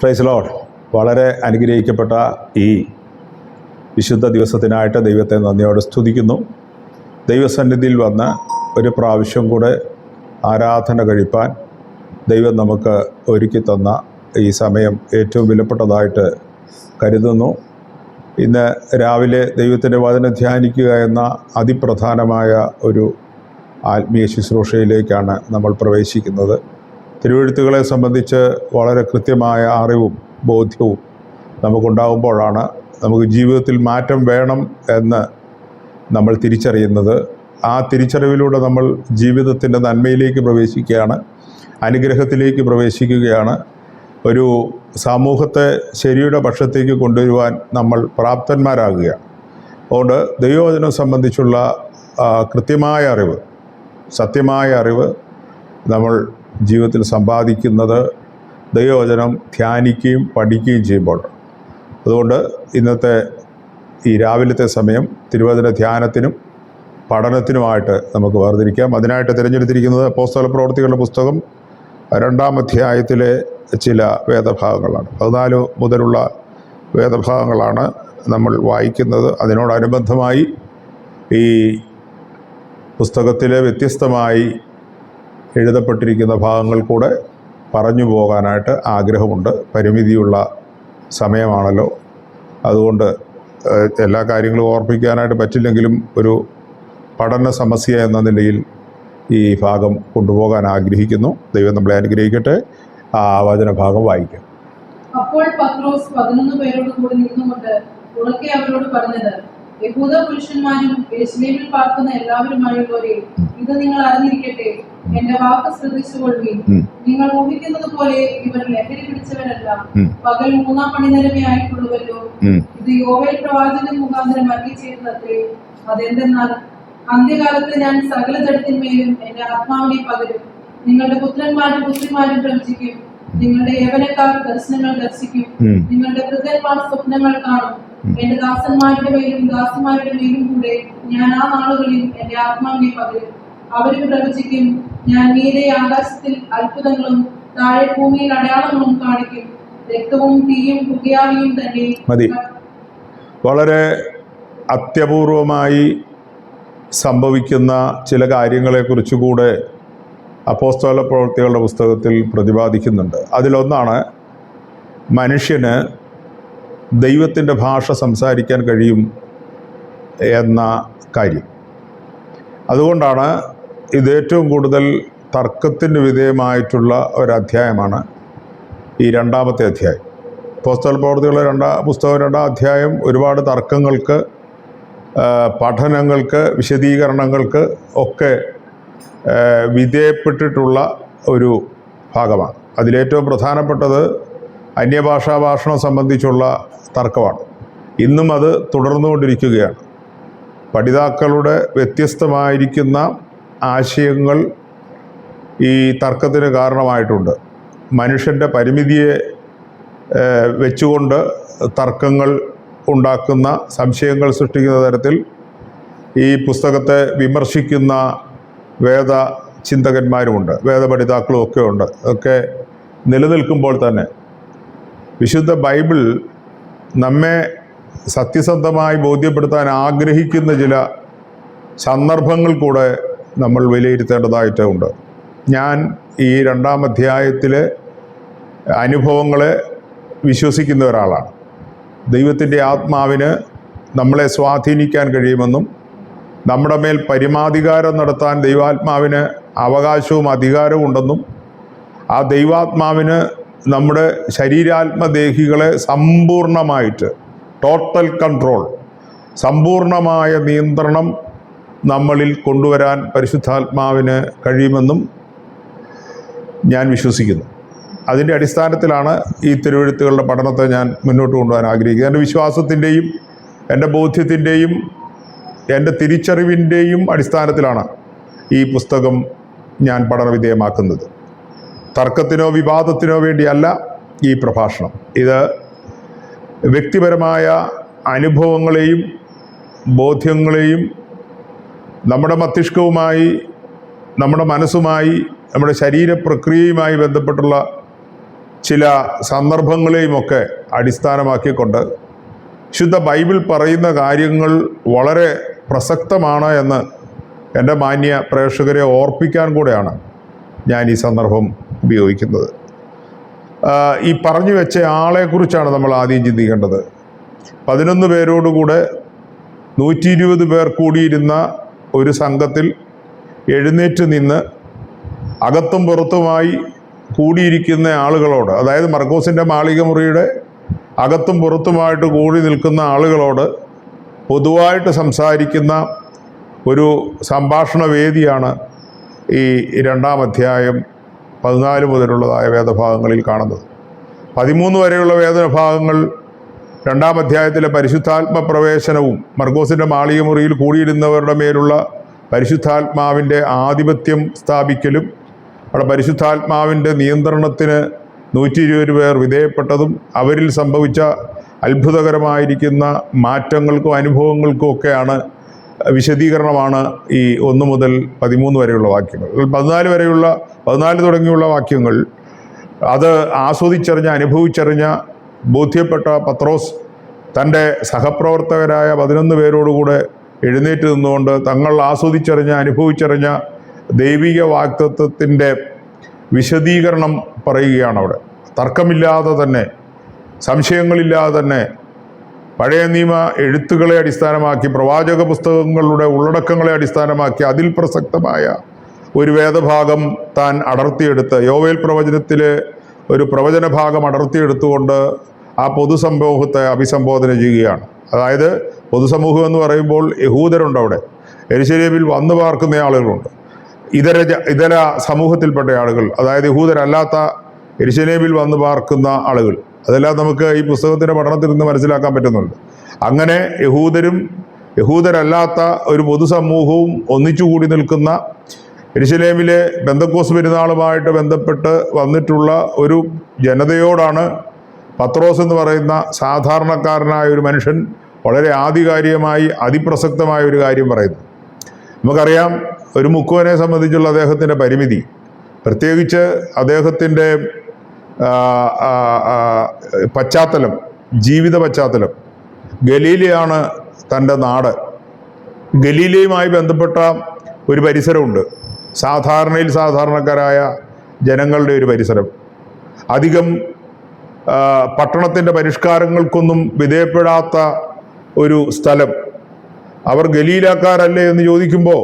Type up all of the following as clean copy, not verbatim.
Praise Lord. വളരെ അനുഗ്രഹിക്കപ്പെട്ട ഈ വിശുദ്ധ ദിവസത്തിനായിട്ട് ദൈവത്തെ നന്ദിയോടെ സ്തുതിക്കുന്നു. ദൈവസന്നിധിയിൽ വന്ന് ഒരു പ്രാവശ്യം കൂടെ ആരാധന കഴിപ്പാൻ ദൈവം നമുക്ക് ഒരുക്കി തന്ന ഈ സമയം ഏറ്റവും വിലപ്പെട്ടതായിട്ട് കരുതുന്നു. ഇന്ന് രാവിലെ ദൈവത്തിൻ്റെ വചനം ധ്യാനിക്കുക എന്ന അതിപ്രധാനമായ ഒരു ആത്മീയ ശുശ്രൂഷയിലേക്കാണ് നമ്മൾ പ്രവേശിക്കുന്നത്. തിരുവെഴുത്തുകളെ സംബന്ധിച്ച് വളരെ കൃത്യമായ അറിവും ബോധ്യവും നമുക്കുണ്ടാകുമ്പോഴാണ് നമുക്ക് ജീവിതത്തിൽ മാറ്റം വേണം എന്ന് നമ്മൾ തിരിച്ചറിയുന്നത്. ആ തിരിച്ചറിവിലൂടെ നമ്മൾ ജീവിതത്തിൻ്റെ നന്മയിലേക്ക് പ്രവേശിക്കുകയാണ്, അനുഗ്രഹത്തിലേക്ക് പ്രവേശിക്കുകയാണ്. ഒരു സമൂഹത്തെ ശരിയുടെ പക്ഷത്തേക്ക് കൊണ്ടുവരുവാൻ നമ്മൾ പ്രാപ്തന്മാരാകുകയാണ്. അതുകൊണ്ട് ദൈവവചനം സംബന്ധിച്ചുള്ള കൃത്യമായ അറിവ്, സത്യമായ അറിവ് നമ്മൾ ജീവിതത്തിൽ സമ്പാദിക്കുന്നത് ദൈവവചനം ധ്യാനിക്കുകയും പഠിക്കുകയും ചെയ്യുമ്പോൾ. അതുകൊണ്ട് ഇന്നത്തെ ഈ രാവിലത്തെ സമയം തിരുവചന ധ്യാനത്തിനും പഠനത്തിനുമായിട്ട് നമുക്ക് വേർതിരിക്കാം. അതിനായിട്ട് തിരഞ്ഞെടുത്തിരിക്കുന്നത് അപ്പോസ്തലപ്രവൃത്തികളുടെ പുസ്തകം 2-ാം അധ്യായത്തിലെ ചില വേദഭാഗങ്ങളാണ്. 14 മുതലുള്ള വേദഭാഗങ്ങളാണ് നമ്മൾ വായിക്കുന്നത്. അതിനോടനുബന്ധമായി ഈ പുസ്തകത്തിലെ വ്യത്യസ്തമായി എഴുതപ്പെട്ടിരിക്കുന്ന ഭാഗങ്ങൾ കൂടെ പറഞ്ഞു പോകാനായിട്ട് ആഗ്രഹമുണ്ട്. പരിമിതിയുള്ള സമയമാണല്ലോ, അതുകൊണ്ട് എല്ലാ കാര്യങ്ങളും ഓർപ്പിക്കാനായിട്ട് പറ്റില്ലെങ്കിലും ഒരു പഠന സമസ്യ എന്ന നിലയിൽ ഈ ഭാഗം കൊണ്ടുപോകാൻ ആഗ്രഹിക്കുന്നു. ദൈവം നമ്മളെ അനുഗ്രഹിക്കട്ടെ. ആ വചനഭാഗം വായിക്കാം. അപ്പോൾ പത്രോസ് 11 പേരോട് കൂടി നിന്നുകൊണ്ട് ഉറക്കെ അവരോട് പറഞ്ഞത്, യഹൂദ പുരുഷന്മാരും യെരൂശലേമിൽ പാർക്കുന്ന എല്ലാവരുമായുള്ളവരെ, ഇത് നിങ്ങൾ അറിഞ്ഞിരിക്കട്ടെ. എന്റെ വാക്ക് ശ്രദ്ധിച്ചുകൊള്ളുവിൻ. നിങ്ങൾ ഊഹിക്കുന്നത് പോലെ ഇവർ ലഹരി പിടിച്ചവരല്ല, പകൽ 3-ാം മണിനേരമേ ആയിട്ടുള്ളവല്ലോ. ഇത് യോവേൽ പ്രവാചകൻ മുഖാന്തരം അരുളിച്ചെയ്തതത്രേ. അതെന്തെന്നാൽ, അന്ത്യകാലത്ത് ഞാൻ സകല ജഡത്തിന്മേലും എന്റെ ആത്മാവിനെ പകരും. നിങ്ങളുടെ പുത്രന്മാരും പുത്രിമാരും പ്രവചിക്കും, നിങ്ങളുടെ യൗവനക്കാർ ദർശനങ്ങൾ ദർശിക്കും, നിങ്ങളുടെ വൃദ്ധന്മാർ സ്വപ്നങ്ങൾ കാണും. എന്റെ ദാസന്മാരുടെ മേലും ദാസിമാരുടെ മേലും കൂടെ ഞാൻ ആ നാളുകളിൽ എന്റെ ആത്മാവിനെ പകരും. അവരും പ്രവചിക്കും. ഞാൻ മീതെ ആകാശത്തിൽ അത്ഭുതങ്ങളും താഴെ ഭൂമിയിൽ അടയാളങ്ങളും കാണിക്കും. രക്തവും തീയും പുകയാവിയും തന്നെ. മതി. വളരെ അത്യപൂർവമായി സംഭവിക്കുന്ന ചില കാര്യങ്ങളെക്കുറിച്ചുകൂടെ അപ്പോസ്തല പ്രവൃത്തികളുടെ പുസ്തകത്തിൽ പ്രതിപാദിക്കുന്നുണ്ട്. അതിലൊന്നാണ് മനുഷ്യന് ദൈവത്തിൻ്റെ ഭാഷ സംസാരിക്കാൻ കഴിയും എന്ന കാര്യം. അതുകൊണ്ടാണ് ഇത് ഏറ്റവും കൂടുതൽ തർക്കത്തിന് വിധേയമായിട്ടുള്ള ഒരധ്യായമാണ് ഈ 2-ാമത്തെ അധ്യായം. അപ്പോസ്തല പ്രവൃത്തികളുടെ പുസ്തകം 2-ാം അധ്യായം ഒരുപാട് തർക്കങ്ങൾക്ക്, പഠനങ്ങൾക്ക്, വിശദീകരണങ്ങൾക്ക് ഒക്കെ വിധേയപ്പെട്ടിട്ടുള്ള ഒരു ഭാഗമാണ്. അതിലേറ്റവും പ്രധാനപ്പെട്ടത് അന്യഭാഷാ ഭാഷണം സംബന്ധിച്ചുള്ള തർക്കമാണ്. ഇന്നും അത് തുടർന്നുകൊണ്ടിരിക്കുകയാണ്. പഠിതാക്കളുടെ വ്യത്യസ്തമായിരിക്കുന്ന ആശയങ്ങൾ ഈ തർക്കത്തിന് കാരണമായിട്ടുണ്ട്. മനുഷ്യൻ്റെ പരിമിതിയെ വെച്ചുകൊണ്ട് തർക്കങ്ങൾ ഉണ്ടാക്കുന്ന, സംശയങ്ങൾ സൃഷ്ടിക്കുന്ന തരത്തിൽ ഈ പുസ്തകത്തെ വിമർശിക്കുന്ന വേദ ചിന്തകന്മാരുമുണ്ട്, വേദപഠിതാക്കളും ഒക്കെ ഉണ്ട്. ഒക്കെ നിലനിൽക്കുമ്പോൾ തന്നെ വിശുദ്ധ ബൈബിൾ നമ്മെ സത്യസന്ധമായി ബോധ്യപ്പെടുത്താൻ ആഗ്രഹിക്കുന്ന ചില സന്ദർഭങ്ങൾ കൂടെ നമ്മൾ വിലയിരുത്തേണ്ടതായിട്ടുണ്ട്. ഞാൻ ഈ 2-ാം അധ്യായത്തിലെ അനുഭവങ്ങളെ വിശ്വസിക്കുന്ന ഒരാളാണ്. ദൈവത്തിൻ്റെ ആത്മാവിന് നമ്മളെ സ്വാധീനിക്കാൻ കഴിയുമെന്നും നമ്മുടെ മേൽ പരമാധികാരം നടത്താൻ ദൈവാത്മാവിന് അവകാശവും അധികാരവും ഉണ്ടെന്നും ആ ദൈവാത്മാവിന് നമ്മുടെ ശരീരാത്മദേഹികളെ സമ്പൂർണമായിട്ട്, ടോട്ടൽ കൺട്രോൾ, സമ്പൂർണമായ നിയന്ത്രണം നമ്മളിൽ കൊണ്ടുവരാൻ പരിശുദ്ധാത്മാവിന് കഴിയുമെന്നും ഞാൻ വിശ്വസിക്കുന്നു. അതിൻ്റെ അടിസ്ഥാനത്തിലാണ് ഈ തിരുവെഴുത്തുകളുടെ പഠനത്തെ ഞാൻ മുന്നോട്ട് കൊണ്ടുപോകാൻ ആഗ്രഹിക്കുന്നത്. എൻ്റെ വിശ്വാസത്തിൻ്റെയും എൻ്റെ ബോധ്യത്തിൻ്റെയും എൻ്റെ തിരിച്ചറിവിൻ്റെയും അടിസ്ഥാനത്തിലാണ് ഈ പുസ്തകം ഞാൻ പഠനവിധേയമാക്കുന്നത്. തർക്കത്തിനോ വിവാദത്തിനോ വേണ്ടിയല്ല ഈ പ്രഭാഷണം. ഇത് വ്യക്തിപരമായ അനുഭവങ്ങളെയും ബോധ്യങ്ങളെയും നമ്മുടെ മസ്തിഷ്കവുമായി, നമ്മുടെ മനസ്സുമായി, നമ്മുടെ ശരീരപ്രക്രിയയുമായി ബന്ധപ്പെട്ടുള്ള ചില സന്ദർഭങ്ങളെയുമൊക്കെ അടിസ്ഥാനമാക്കിക്കൊണ്ട് വിശുദ്ധ ബൈബിൾ പറയുന്ന കാര്യങ്ങൾ വളരെ പ്രസക്തമാണ് എന്ന് എൻ്റെ മാന്യ പ്രേക്ഷകരെ ഓർപ്പിക്കാൻ കൂടെയാണ് ഞാൻ ഈ സന്ദർഭം ഉപയോഗിക്കുന്നത്. ഈ പറഞ്ഞു വെച്ച ആളെക്കുറിച്ചാണ് നമ്മൾ ആദ്യം ചിന്തിക്കേണ്ടത്. 11 പേരോടുകൂടെ 120 പേർ കൂടിയിരുന്ന ഒരു സംഘത്തിൽ എഴുന്നേറ്റ് നിന്ന് അകത്തും പുറത്തുമായി കൂടിയിരിക്കുന്ന ആളുകളോട്, അതായത് മർക്കോസിൻ്റെ മാളിക മുറിയുടെ അകത്തും പുറത്തുമായിട്ട് കൂടി നിൽക്കുന്ന ആളുകളോട് പൊതുവായിട്ട് സംസാരിക്കുന്ന ഒരു സംഭാഷണ വേദിയാണ് ഈ 2-ാം അധ്യായം 14 മുതലുള്ളതായ വേദഭാഗങ്ങളിൽ കാണുന്നത്. 13 വരെയുള്ള വേദഭാഗങ്ങൾ 2-ാം അധ്യായത്തിലെ പരിശുദ്ധാത്മ പ്രവേശനവും മർക്കോസിൻ്റെ മാളിക മുറിയിൽ കൂടിയിരുന്നവരുടെ മേലുള്ള പരിശുദ്ധാത്മാവിൻ്റെ ആധിപത്യം സ്ഥാപിക്കലും അവിടെ പരിശുദ്ധാത്മാവിൻ്റെ നിയന്ത്രണത്തിന് 120 പേർ വിധേയപ്പെട്ടതും അവരിൽ സംഭവിച്ച അത്ഭുതകരമായിരിക്കുന്ന മാറ്റങ്ങൾക്കും അനുഭവങ്ങൾക്കും ഒക്കെയാണ് വിശദീകരണമാണ് ഈ 1 മുതൽ 13 വരെയുള്ള വാക്യങ്ങൾ. 14 തുടങ്ങിയുള്ള വാക്യങ്ങൾ അത് ആസ്വദിച്ചറിഞ്ഞ, അനുഭവിച്ചറിഞ്ഞ, ബോധ്യപ്പെട്ട പത്രോസ് തൻ്റെ സഹപ്രവർത്തകരായ 11 പേരോടുകൂടെ എഴുന്നേറ്റ് നിന്നുകൊണ്ട് തങ്ങൾ ആസ്വദിച്ചറിഞ്ഞ, അനുഭവിച്ചറിഞ്ഞ ദൈവിക വാഗ്ദത്തത്തിൻ്റെ വിശദീകരണം പറയുകയാണ്. അവിടെ തർക്കമില്ലാതെ തന്നെ, സംശയങ്ങളില്ലാതെ തന്നെ പഴയ നിയമ എഴുത്തുകളെ അടിസ്ഥാനമാക്കി, പ്രവാചക പുസ്തകങ്ങളുടെ ഉള്ളടക്കങ്ങളെ അടിസ്ഥാനമാക്കി അതിൽ പ്രസക്തമായ ഒരു വേദഭാഗം താൻ അടർത്തിയെടുത്ത്, യോവേൽ പ്രവചനത്തിലെ ഒരു പ്രവചന ഭാഗം അടർത്തിയെടുത്തുകൊണ്ട് ആ പൊതുസമൂഹത്തെ അഭിസംബോധന ചെയ്യുകയാണ്. അതായത് പൊതുസമൂഹം എന്ന് പറയുമ്പോൾ യഹൂദരുണ്ട്, അവിടെ യെരുശലേമിൽ വന്നു പാർക്കുന്ന ആളുകളുണ്ട്, ഇതര സമൂഹത്തിൽപ്പെട്ട ആളുകൾ, അതായത് യഹൂദരല്ലാത്ത യെരുശലേമിൽ വന്നു പാർക്കുന്ന ആളുകൾ. അതെല്ലാം നമുക്ക് ഈ പുസ്തകത്തിൻ്റെ പഠനത്തിൽ നിന്ന് മനസ്സിലാക്കാൻ പറ്റുന്നുണ്ട്. അങ്ങനെ യഹൂദരും യഹൂദരല്ലാത്ത ഒരു പൊതുസമൂഹവും ഒന്നിച്ചുകൂടി നിൽക്കുന്ന യെരുശലേമിലെ പെന്തക്കോസ് പെരുന്നാളുമായിട്ട് ബന്ധപ്പെട്ട് വന്നിട്ടുള്ള ഒരു ജനതയോടാണ് പത്രോസ് എന്ന് പറയുന്ന സാധാരണക്കാരനായ ഒരു മനുഷ്യൻ വളരെ ആധികാരികമായി അതിപ്രസക്തമായ ഒരു കാര്യം പറയുന്നു. നമുക്കറിയാം, ഒരു മുക്കുവനെ സംബന്ധിച്ചുള്ള അദ്ദേഹത്തിൻ്റെ പരിമിതി, പ്രത്യേകിച്ച് അദ്ദേഹത്തിൻ്റെ പശ്ചാത്തലം, ജീവിത പശ്ചാത്തലം. ഗലീലയാണ് തൻ്റെ നാട്. ഗലീലയുമായി ബന്ധപ്പെട്ട ഒരു പരിസരമുണ്ട്, സാധാരണക്കാരായ ജനങ്ങളുടെ ഒരു പരിസരം. അധികം പട്ടണത്തിൻ്റെ പരിഷ്കാരങ്ങൾക്കൊന്നും വിധേയപ്പെടാത്ത ഒരു സ്ഥലം. അവർ ഗലീലക്കാരല്ലേ എന്ന് ചോദിക്കുമ്പോൾ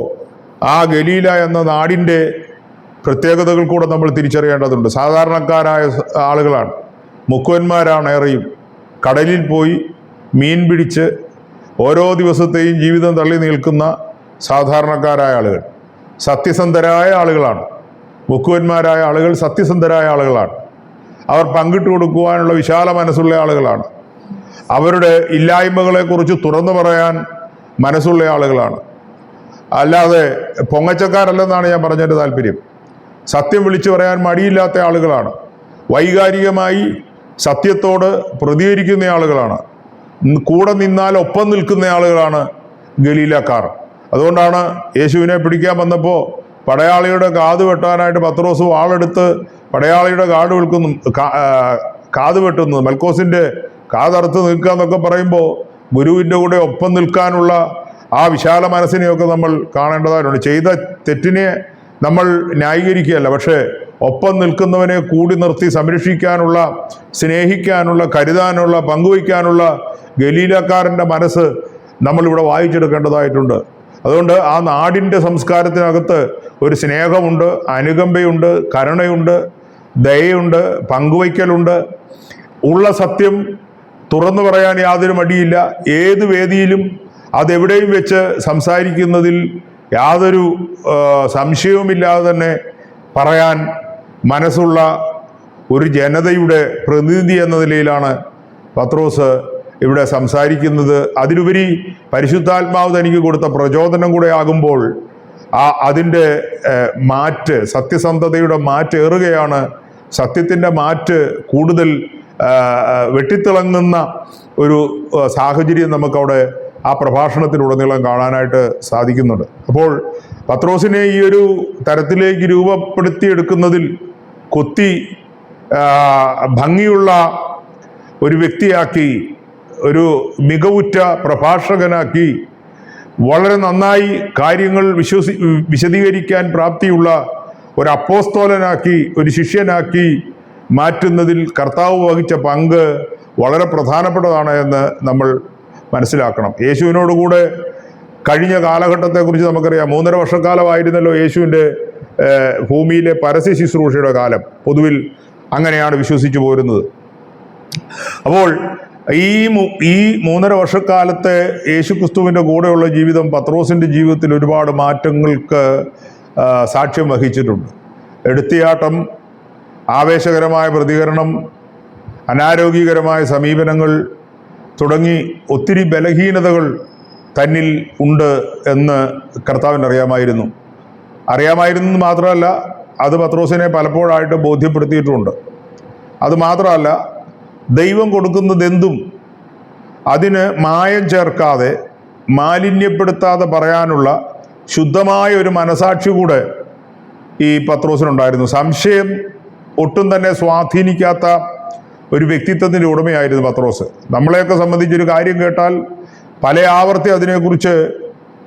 ആ ഗലീല എന്ന നാടിൻ്റെ പ്രത്യേകതകൾ കൂടെ നമ്മൾ തിരിച്ചറിയേണ്ടതുണ്ട്. സാധാരണക്കാരായ ആളുകളാണ്, മുക്കുവന്മാരാണ് ഏറെയും. കടലിൽ പോയി മീൻ പിടിച്ച് ഓരോ ദിവസത്തെയും ജീവിതം തള്ളി നിൽക്കുന്ന സാധാരണക്കാരായ ആളുകൾ, സത്യസന്ധരായ ആളുകളാണ്. മുക്കുവന്മാരായ ആളുകൾ സത്യസന്ധരായ ആളുകളാണ്. അവർ പങ്കിട്ട് കൊടുക്കുവാനുള്ള വിശാല മനസ്സുള്ള ആളുകളാണ്. അവരുടെ ഇല്ലായ്മകളെക്കുറിച്ച് തുറന്നു പറയാൻ മനസ്സുള്ള ആളുകളാണ്. അല്ലാതെ പൊങ്ങച്ചക്കാരല്ലെന്നാണ് ഞാൻ പറഞ്ഞതിൻ്റെ താല്പര്യം. സത്യം വിളിച്ചു പറയാൻ മടിയില്ലാത്ത ആളുകളാണ്. വൈകാരികമായി സത്യത്തോട് പ്രതികരിക്കുന്ന ആളുകളാണ്. കൂടെ നിന്നാൽ ഒപ്പം നിൽക്കുന്ന ആളുകളാണ് ഗലീലക്കാർ. അതുകൊണ്ടാണ് യേശുവിനെ പിടിക്കാൻ വന്നപ്പോൾ പടയാളിയുടെ കാത് വെട്ടാനായിട്ട് പത്രോസ് വാളെടുത്ത് പടയാളിയുടെ കാത് വെട്ടുന്നത്, മൽക്കോസിൻ്റെ കാതറുത്ത് നിൽക്കുക എന്നൊക്കെ പറയുമ്പോൾ ഗുരുവിൻ്റെ കൂടെ ഒപ്പം നിൽക്കാനുള്ള ആ വിശാല മനസ്സിനെയൊക്കെ നമ്മൾ കാണേണ്ടതായിട്ടുണ്ട്. ചെയ്ത തെറ്റിനെ നമ്മൾ ന്യായീകരിക്കുകയല്ല, പക്ഷേ ഒപ്പം നിൽക്കുന്നവനെ കൂടി നിർത്തി സംരക്ഷിക്കാനുള്ള, സ്നേഹിക്കാനുള്ള, കരുതാനുള്ള, പങ്കുവയ്ക്കാനുള്ള ഗലീലക്കാരൻ്റെ മനസ്സ് നമ്മളിവിടെ വായിച്ചെടുക്കേണ്ടതായിട്ടുണ്ട്. അതുകൊണ്ട് ആ നാടിൻ്റെ സംസ്കാരത്തിനകത്ത് ഒരു സ്നേഹമുണ്ട്, അനുകമ്പയുണ്ട്, കരുണയുണ്ട്, ദയയുണ്ട്, പങ്കുവയ്ക്കലുണ്ട്. ഉള്ള സത്യം തുറന്നു പറയാൻ യാതൊരു മടിയില്ല. ഏത് വേദിയിലും അതെവിടെയും വെച്ച് സംസാരിക്കുന്നതിൽ യാതൊരു സംശയവുമില്ലാതെ തന്നെ പറയാൻ മനസ്സുള്ള ഒരു ജനതയുടെ പ്രതിനിധി എന്ന നിലയിലാണ് പത്രോസ് ഇവിടെ സംസാരിക്കുന്നത്. അതിലുപരി പരിശുദ്ധാത്മാവ് തനിക്ക് കൊടുത്ത പ്രചോദനം കൂടെ ആകുമ്പോൾ അതിൻ്റെ മാറ്റ്, സത്യസന്ധതയുടെ മാറ്റ് ഏറുകയാണ്. സത്യത്തിൻ്റെ മാറ്റ് കൂടുതൽ വെട്ടിത്തിളങ്ങുന്ന ഒരു സാഹചര്യം നമുക്കവിടെ ആ പ്രഭാഷണത്തിലുടനീളം കാണാനായിട്ട് സാധിക്കുന്നുണ്ട്. അപ്പോൾ പത്രോസിനെ ഈ ഒരു തരത്തിലേക്ക് രൂപപ്പെടുത്തിയെടുക്കുന്നതിൽ കൊത്തി ഭംഗിയുള്ള ഒരു വ്യക്തിയാക്കി, ഒരു മികവുറ്റ പ്രഭാഷകനാക്കി, വളരെ നന്നായി കാര്യങ്ങൾ വിശദീകരിക്കാൻ പ്രാപ്തിയുള്ള ഒരു അപ്പോസ്തോലനാക്കി, ഒരു ശിഷ്യനാക്കി മാറ്റുന്നതിൽ കർത്താവ് വഹിച്ച പങ്ക് വളരെ പ്രധാനപ്പെട്ടതാണ് എന്ന് നമ്മൾ മനസ്സിലാക്കണം. യേശുവിനോടുകൂടെ കഴിഞ്ഞ കാലഘട്ടത്തെക്കുറിച്ച് നമുക്കറിയാം. 3.5 വർഷക്കാലമായിരുന്നല്ലോ യേശുവിൻ്റെ ഭൂമിയിലെ പരസ്യ ശുശ്രൂഷയുടെ കാലം. പൊതുവിൽ അങ്ങനെയാണ് വിശ്വസിച്ചു പോരുന്നത്. അപ്പോൾ ഈ 3.5 വർഷക്കാലത്തെ യേശുക്രിസ്തുവിൻ്റെ കൂടെയുള്ള ജീവിതം പത്രോസിൻ്റെ ജീവിതത്തിൽ ഒരുപാട് മാറ്റങ്ങൾക്ക് സാക്ഷ്യം വഹിച്ചിട്ടുണ്ട്. എടുത്തിയാട്ടം, ആവേശകരമായ പ്രതികരണം, അനാരോഗ്യകരമായ സമീപനങ്ങൾ തുടങ്ങി ഒത്തിരി ബലഹീനതകൾ തന്നിൽ ഉണ്ട് എന്ന് കർത്താവിന് അറിയാമായിരുന്നു മാത്രമല്ല, അത് പത്രോസിനെ പലപ്പോഴായിട്ട് ബോധ്യപ്പെടുത്തിയിട്ടുമുണ്ട്. അതുമാത്രമല്ല, ദൈവം കൊടുക്കുന്നതെന്തും അതിന് മായം ചേർക്കാതെ, മാലിന്യപ്പെടുത്താതെ പറയാനുള്ള ശുദ്ധമായ ഒരു മനസാക്ഷി കൂടെ ഈ പത്രോസിനുണ്ടായിരുന്നു. സംശയം ഒട്ടും തന്നെ സ്വാധീനിക്കാത്ത ഒരു വ്യക്തിത്വത്തിൻ്റെ ഉടമയായിരുന്നു പത്രോസ്. നമ്മളെയൊക്കെ സംബന്ധിച്ചൊരു കാര്യം കേട്ടാൽ പല ആവർത്തി അതിനെക്കുറിച്ച്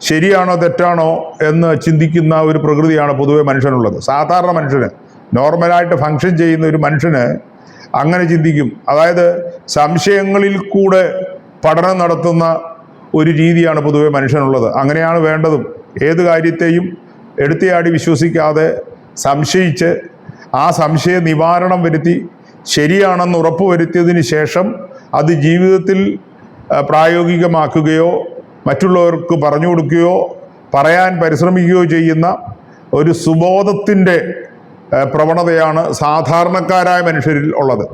ശരിയാണോ തെറ്റാണോ എന്ന് ചിന്തിക്കുന്ന ഒരു പ്രകൃതിയാണ് പൊതുവെ മനുഷ്യനുള്ളത്. സാധാരണ മനുഷ്യന്, നോർമലായിട്ട് ഫങ്ഷൻ ചെയ്യുന്ന ഒരു മനുഷ്യന് അങ്ങനെ ചിന്തിക്കും. അതായത് സംശയങ്ങളിൽ കൂടെ പഠനം നടത്തുന്ന ഒരു രീതിയാണ് പൊതുവെ മനുഷ്യനുള്ളത്. അങ്ങനെയാണ് വേണ്ടതും. ഏത് കാര്യത്തെയും എടുത്തിയാടി വിശ്വസിക്കാതെ സംശയിച്ച് ആ സംശയ നിവാരണം വരുത്തി ശരിയാണെന്ന് ഉറപ്പുവരുത്തിയതിന് ശേഷം അത് ജീവിതത്തിൽ പ്രായോഗികമാക്കുകയോ മറ്റുള്ളവർക്ക് പറഞ്ഞു കൊടുക്കുകയോ പറയാൻ പരിശ്രമിക്കുകയോ ചെയ്യുന്ന ഒരു സുബോധത്തിൻ്റെ പ്രവണതയാണ് സാധാരണക്കാരായ മനുഷ്യരിൽ ഉള്ളത്.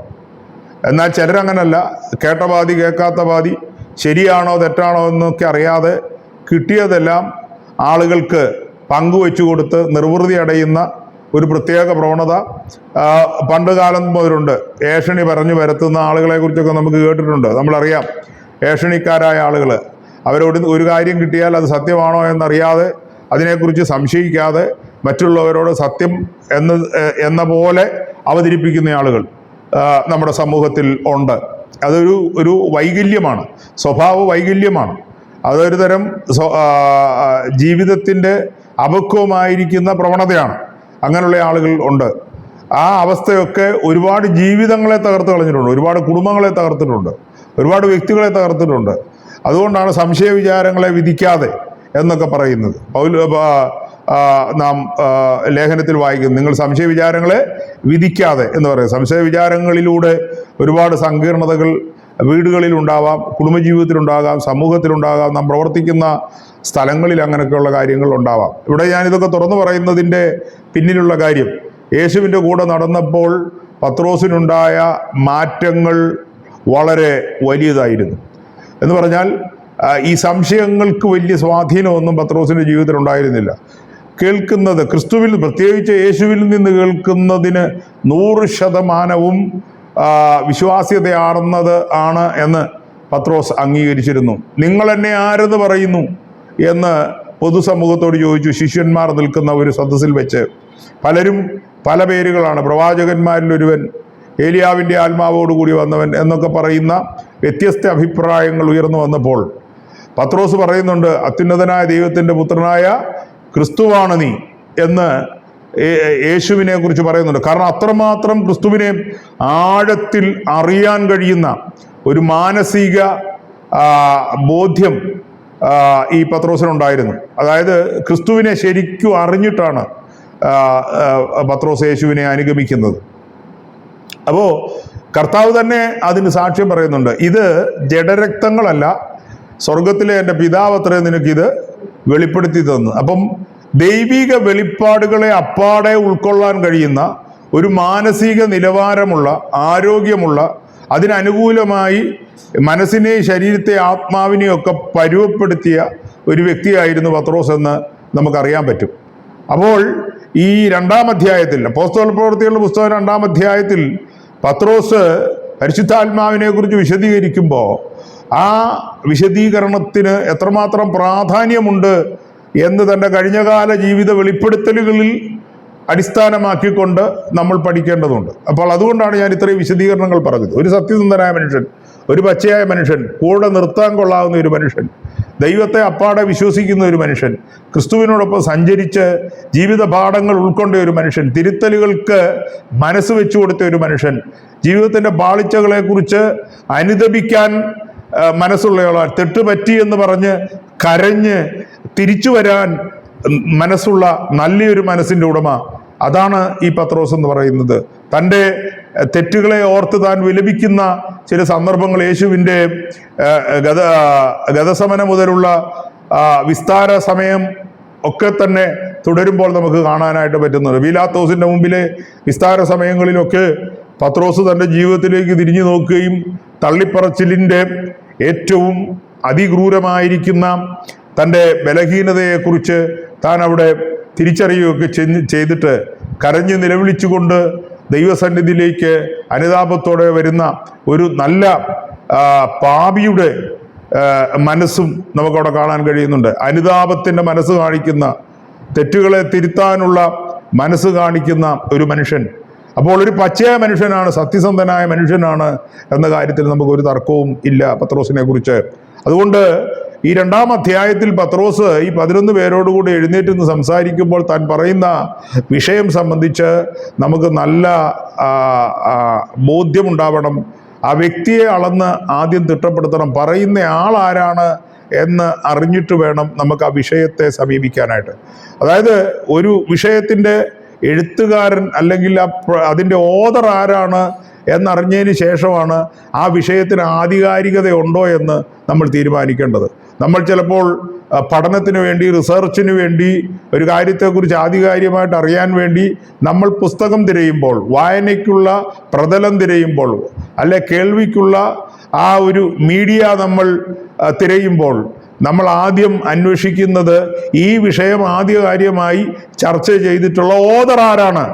എന്നാൽ ചിലരങ്ങനല്ല. കേട്ട പാതി കേൾക്കാത്ത പാതി, ശരിയാണോ തെറ്റാണോ എന്നൊക്കെ അറിയാതെ കിട്ടിയതെല്ലാം ആളുകൾക്ക് പങ്കുവെച്ചു കൊടുത്ത് നിർവൃതി അടയുന്ന ഒരു പ്രത്യേക പ്രവണത പണ്ട് കാലം മുതലുണ്ട്. ഏഷണി പറഞ്ഞു വരുത്തുന്ന ആളുകളെ കുറിച്ചൊക്കെ നമുക്ക് കേട്ടിട്ടുണ്ട്. നമ്മളറിയാം, ഏഷണിക്കാരായ ആളുകൾ. അവരോട് ഒരു കാര്യം കിട്ടിയാൽ അത് സത്യമാണോ എന്നറിയാതെ, അതിനെക്കുറിച്ച് സംശയിക്കാതെ മറ്റുള്ളവരോട് സത്യം എന്ന പോലെ അവതരിപ്പിക്കുന്ന ആളുകൾ നമ്മുടെ സമൂഹത്തിൽ ഉണ്ട്. അതൊരു വൈകല്യമാണ്, സ്വഭാവ വൈകല്യമാണ്. അതൊരു തരം ജീവിതത്തിൻ്റെ അപക്വമായിരിക്കുന്ന പ്രവണതയാണ്. അങ്ങനെയുള്ള ആളുകൾ ഉണ്ട്. ആ അവസ്ഥയൊക്കെ ഒരുപാട് ജീവിതങ്ങളെ തകർത്ത് കളഞ്ഞിട്ടുണ്ട്, ഒരുപാട് കുടുംബങ്ങളെ തകർത്തിട്ടുണ്ട്, ഒരുപാട് വ്യക്തികളെ തകർത്തിട്ടുണ്ട്. അതുകൊണ്ടാണ് സംശയ വിചാരങ്ങളെ വിധിക്കാതെ എന്നൊക്കെ പറയുന്നത്. നാം ലേഖനത്തിൽ വായിക്കുന്നു, നിങ്ങൾ സംശയ വിചാരങ്ങളെ വിധിക്കാതെ എന്ന് പറയും. സംശയ വിചാരങ്ങളിലൂടെ ഒരുപാട് സങ്കീർണതകൾ വീടുകളിൽ ഉണ്ടാവാം, കുടുംബജീവിതത്തിലുണ്ടാകാം, സമൂഹത്തിലുണ്ടാകാം, നാം പ്രവർത്തിക്കുന്ന സ്ഥലങ്ങളിൽ അങ്ങനെയൊക്കെയുള്ള കാര്യങ്ങൾ ഉണ്ടാവാം. ഇവിടെ ഞാനിതൊക്കെ തുറന്നു പറയുന്നതിൻ്റെ പിന്നിലുള്ള കാര്യം, യേശുവിൻ്റെ കൂടെ നടന്നപ്പോൾ പത്രോസിനുണ്ടായ മാറ്റങ്ങൾ വളരെ വലിയതായിരുന്നു. എന്ന് പറഞ്ഞാൽ ഈ സംശയങ്ങൾക്ക് വലിയ സ്വാധീനമൊന്നും പത്രോസിൻ്റെ ജീവിതത്തിൽ ഉണ്ടായിരുന്നില്ല. കേൾക്കുന്നത്, ക്രിസ്തുവിൽ പ്രത്യേകിച്ച് യേശുവിൽ നിന്ന് കേൾക്കുന്നതിന് 100% വിശ്വാസ്യതയാർന്നത് ആണ് എന്ന് പത്രോസ് അംഗീകരിച്ചിരുന്നു. നിങ്ങൾ എന്നെ ആരെന്ന് പറയുന്നു എന്ന് പൊതുസമൂഹത്തോട് ചോദിച്ചു. ശിഷ്യന്മാർ നിൽക്കുന്ന ഒരു സദസ്സിൽ വെച്ച് പലരും പല പേരുകളാണ്. പ്രവാചകന്മാരിൽ ഒരുവൻ, ഏലിയാവിൻ്റെ ആത്മാവോടുകൂടി വന്നവൻ എന്നൊക്കെ പറയുന്ന വ്യത്യസ്ത അഭിപ്രായങ്ങൾ ഉയർന്നു വന്നപ്പോൾ പത്രോസ് പറയുന്നുണ്ട്, അത്യുന്നതനായ ദൈവത്തിൻ്റെ പുത്രനായ ക്രിസ്തുവാണ് നീ എന്ന് യേശുവിനെ കുറിച്ച് പറയുന്നുണ്ട്. കാരണം അത്രമാത്രം ക്രിസ്തുവിനെ ആഴത്തിൽ അറിയാൻ കഴിയുന്ന ഒരു മാനസിക ബോധ്യം ഈ പത്രോസിനുണ്ടായിരുന്നു. അതായത് ക്രിസ്തുവിനെ ശരിക്കും അറിഞ്ഞിട്ടാണ് പത്രോസ് യേശുവിനെ അനുഗമിക്കുന്നത്. അപ്പോൾ കർത്താവ് തന്നെ അതിന് സാക്ഷ്യം പറയുന്നുണ്ട്, ഇത് ജഡരക്തങ്ങളല്ല, സ്വർഗത്തിലെ എൻ്റെ പിതാവത്രേ നിനക്കിത് വെളിപ്പെടുത്തി തന്നു. അപ്പം ദൈവിക വെളിപ്പാടുകളെ അപ്പാടെ ഉൾക്കൊള്ളാൻ കഴിയുന്ന ഒരു മാനസിക നിലവാരമുള്ള, ആരോഗ്യമുള്ള, അതിനനുകൂലമായി മനസ്സിനെയും ശരീരത്തെ ആത്മാവിനെയും ഒക്കെ പരുവപ്പെടുത്തിയ ഒരു വ്യക്തിയായിരുന്നു പത്രോസ് എന്ന് നമുക്കറിയാൻ പറ്റും. അപ്പോൾ ഈ 2-ാം അധ്യായത്തിൽ, അപ്പോസ്തല പ്രവൃത്തികളുടെ പുസ്തകം 2-ാം അധ്യായത്തിൽ പത്രോസ് പരിശുദ്ധാത്മാവിനെ കുറിച്ച് വിശദീകരിക്കുമ്പോൾ ആ വിശദീകരണത്തിന് എത്രമാത്രം പ്രാധാന്യമുണ്ട് എന്ന് തൻ്റെ കഴിഞ്ഞകാല ജീവിത വെളിപ്പെടുത്തലുകളിൽ അടിസ്ഥാനമാക്കിക്കൊണ്ട് നമ്മൾ പഠിക്കേണ്ടതുണ്ട്. അപ്പോൾ അതുകൊണ്ടാണ് ഞാൻ ഇത്രയും വിശദീകരണങ്ങൾ പറഞ്ഞത്. ഒരു സത്യസന്ധനായ മനുഷ്യൻ, ഒരു പച്ചയായ മനുഷ്യൻ, കൂടെ നിർത്താൻ കൊള്ളാവുന്ന ഒരു മനുഷ്യൻ, ദൈവത്തെ അപ്പാടെ വിശ്വസിക്കുന്ന ഒരു മനുഷ്യൻ, ക്രിസ്തുവിനോടൊപ്പം സഞ്ചരിച്ച് ജീവിത പാഠങ്ങൾ ഉൾക്കൊണ്ട ഒരു മനുഷ്യൻ, തിരുത്തലുകൾക്ക് മനസ്സ് വെച്ചു കൊടുത്ത ഒരു മനുഷ്യൻ, ജീവിതത്തിൻ്റെ പാളിച്ചകളെക്കുറിച്ച് അനുദപിക്കാൻ മനസ്സുള്ളയാളാണ്, തെറ്റുപറ്റി എന്ന് പറഞ്ഞ് കരഞ്ഞ് തിരിച്ചു വരാൻ മനസ്സുള്ള നല്ലൊരു മനസ്സിൻ്റെ ഉടമ, അതാണ് ഈ പത്രോസ് എന്ന് പറയുന്നത്. തൻ്റെ തെറ്റുകളെ ഓർത്ത് താൻ വിലപിക്കുന്ന ചില സന്ദർഭങ്ങൾ യേശുവിൻ്റെ ഗതസമനം മുതലുള്ള വിസ്താര സമയം ഒക്കെ തന്നെ തുടരുമ്പോൾ നമുക്ക് കാണാനായിട്ട് പറ്റുന്നത്. പീലാത്തോസിൻ്റെ മുമ്പിലെ വിസ്താര സമയങ്ങളിലൊക്കെ പത്രോസ് തൻ്റെ ജീവിതത്തിലേക്ക് തിരിഞ്ഞു നോക്കുകയും തള്ളിപ്പറച്ചിലിൻ്റെ ഏറ്റവും അതിക്രൂരമായിരിക്കുന്ന തൻ്റെ ബലഹീനതയെക്കുറിച്ച് താൻ അവിടെ തിരിച്ചറിയുകയൊക്കെ ചെയ്തിട്ട് കരഞ്ഞ് നിലവിളിച്ചുകൊണ്ട് ദൈവസന്നിധിയിലേക്ക് അനുതാപത്തോടെ വരുന്ന ഒരു നല്ല പാപിയുടെ മനസ്സും നമുക്കവിടെ കാണാൻ കഴിയുന്നുണ്ട്. അനുതാപത്തിൻ്റെ മനസ്സ് കാണിക്കുന്ന, തെറ്റുകളെ തിരുത്താനുള്ള മനസ്സ് കാണിക്കുന്ന ഒരു മനുഷ്യൻ. അപ്പോൾ ഒരു പച്ചയായ മനുഷ്യനാണ്, സത്യസന്ധനായ മനുഷ്യനാണ് എന്ന കാര്യത്തിൽ നമുക്കൊരു തർക്കവും ഇല്ല പത്രോസിനെ കുറിച്ച്. അതുകൊണ്ട് ഈ 2-ാം അധ്യായത്തിൽ പത്രോസ് ഈ 11 പേരോടുകൂടി എഴുന്നേറ്റ് നിന്ന് സംസാരിക്കുമ്പോൾ താൻ പറയുന്ന വിഷയം സംബന്ധിച്ച് നമുക്ക് നല്ല ബോധ്യമുണ്ടാവണം. ആ വ്യക്തിയെ അളന്ന് ആദ്യം തിട്ടപ്പെടുത്തണം. പറയുന്ന ആളാരാണ് എന്ന് അറിഞ്ഞിട്ട് വേണം നമുക്ക് ആ വിഷയത്തെ സമീപിക്കാനായിട്ട്. അതായത് ഒരു വിഷയത്തിൻ്റെ എഴുത്തുകാരൻ അല്ലെങ്കിൽ അതിൻ്റെ ഓതർ ആരാണ് എന്നറിഞ്ഞതിന് ശേഷമാണ് ആ വിഷയത്തിന് ആധികാരികതയുണ്ടോ എന്ന് നമ്മൾ തീരുമാനിക്കേണ്ടത്. നമ്മൾ ചിലപ്പോൾ പഠനത്തിന് വേണ്ടി, റിസർച്ചിന് വേണ്ടി, ഒരു കാര്യത്തെക്കുറിച്ച് ആധികാരികമായിട്ട് അറിയാൻ വേണ്ടി നമ്മൾ പുസ്തകം തിരയുമ്പോൾ, വായനയ്ക്കുള്ള പ്രതലം തിരയുമ്പോൾ, അല്ലെ കേൾവിക്കുള്ള ആ ഒരു മീഡിയ നമ്മൾ തിരയുമ്പോൾ നമ്മൾ ആദ്യം അന്വേഷിക്കുന്നത് ഈ വിഷയം ആധികാരികമായി ചർച്ച ചെയ്തിട്ടുള്ള ഓതർ ആരാണ്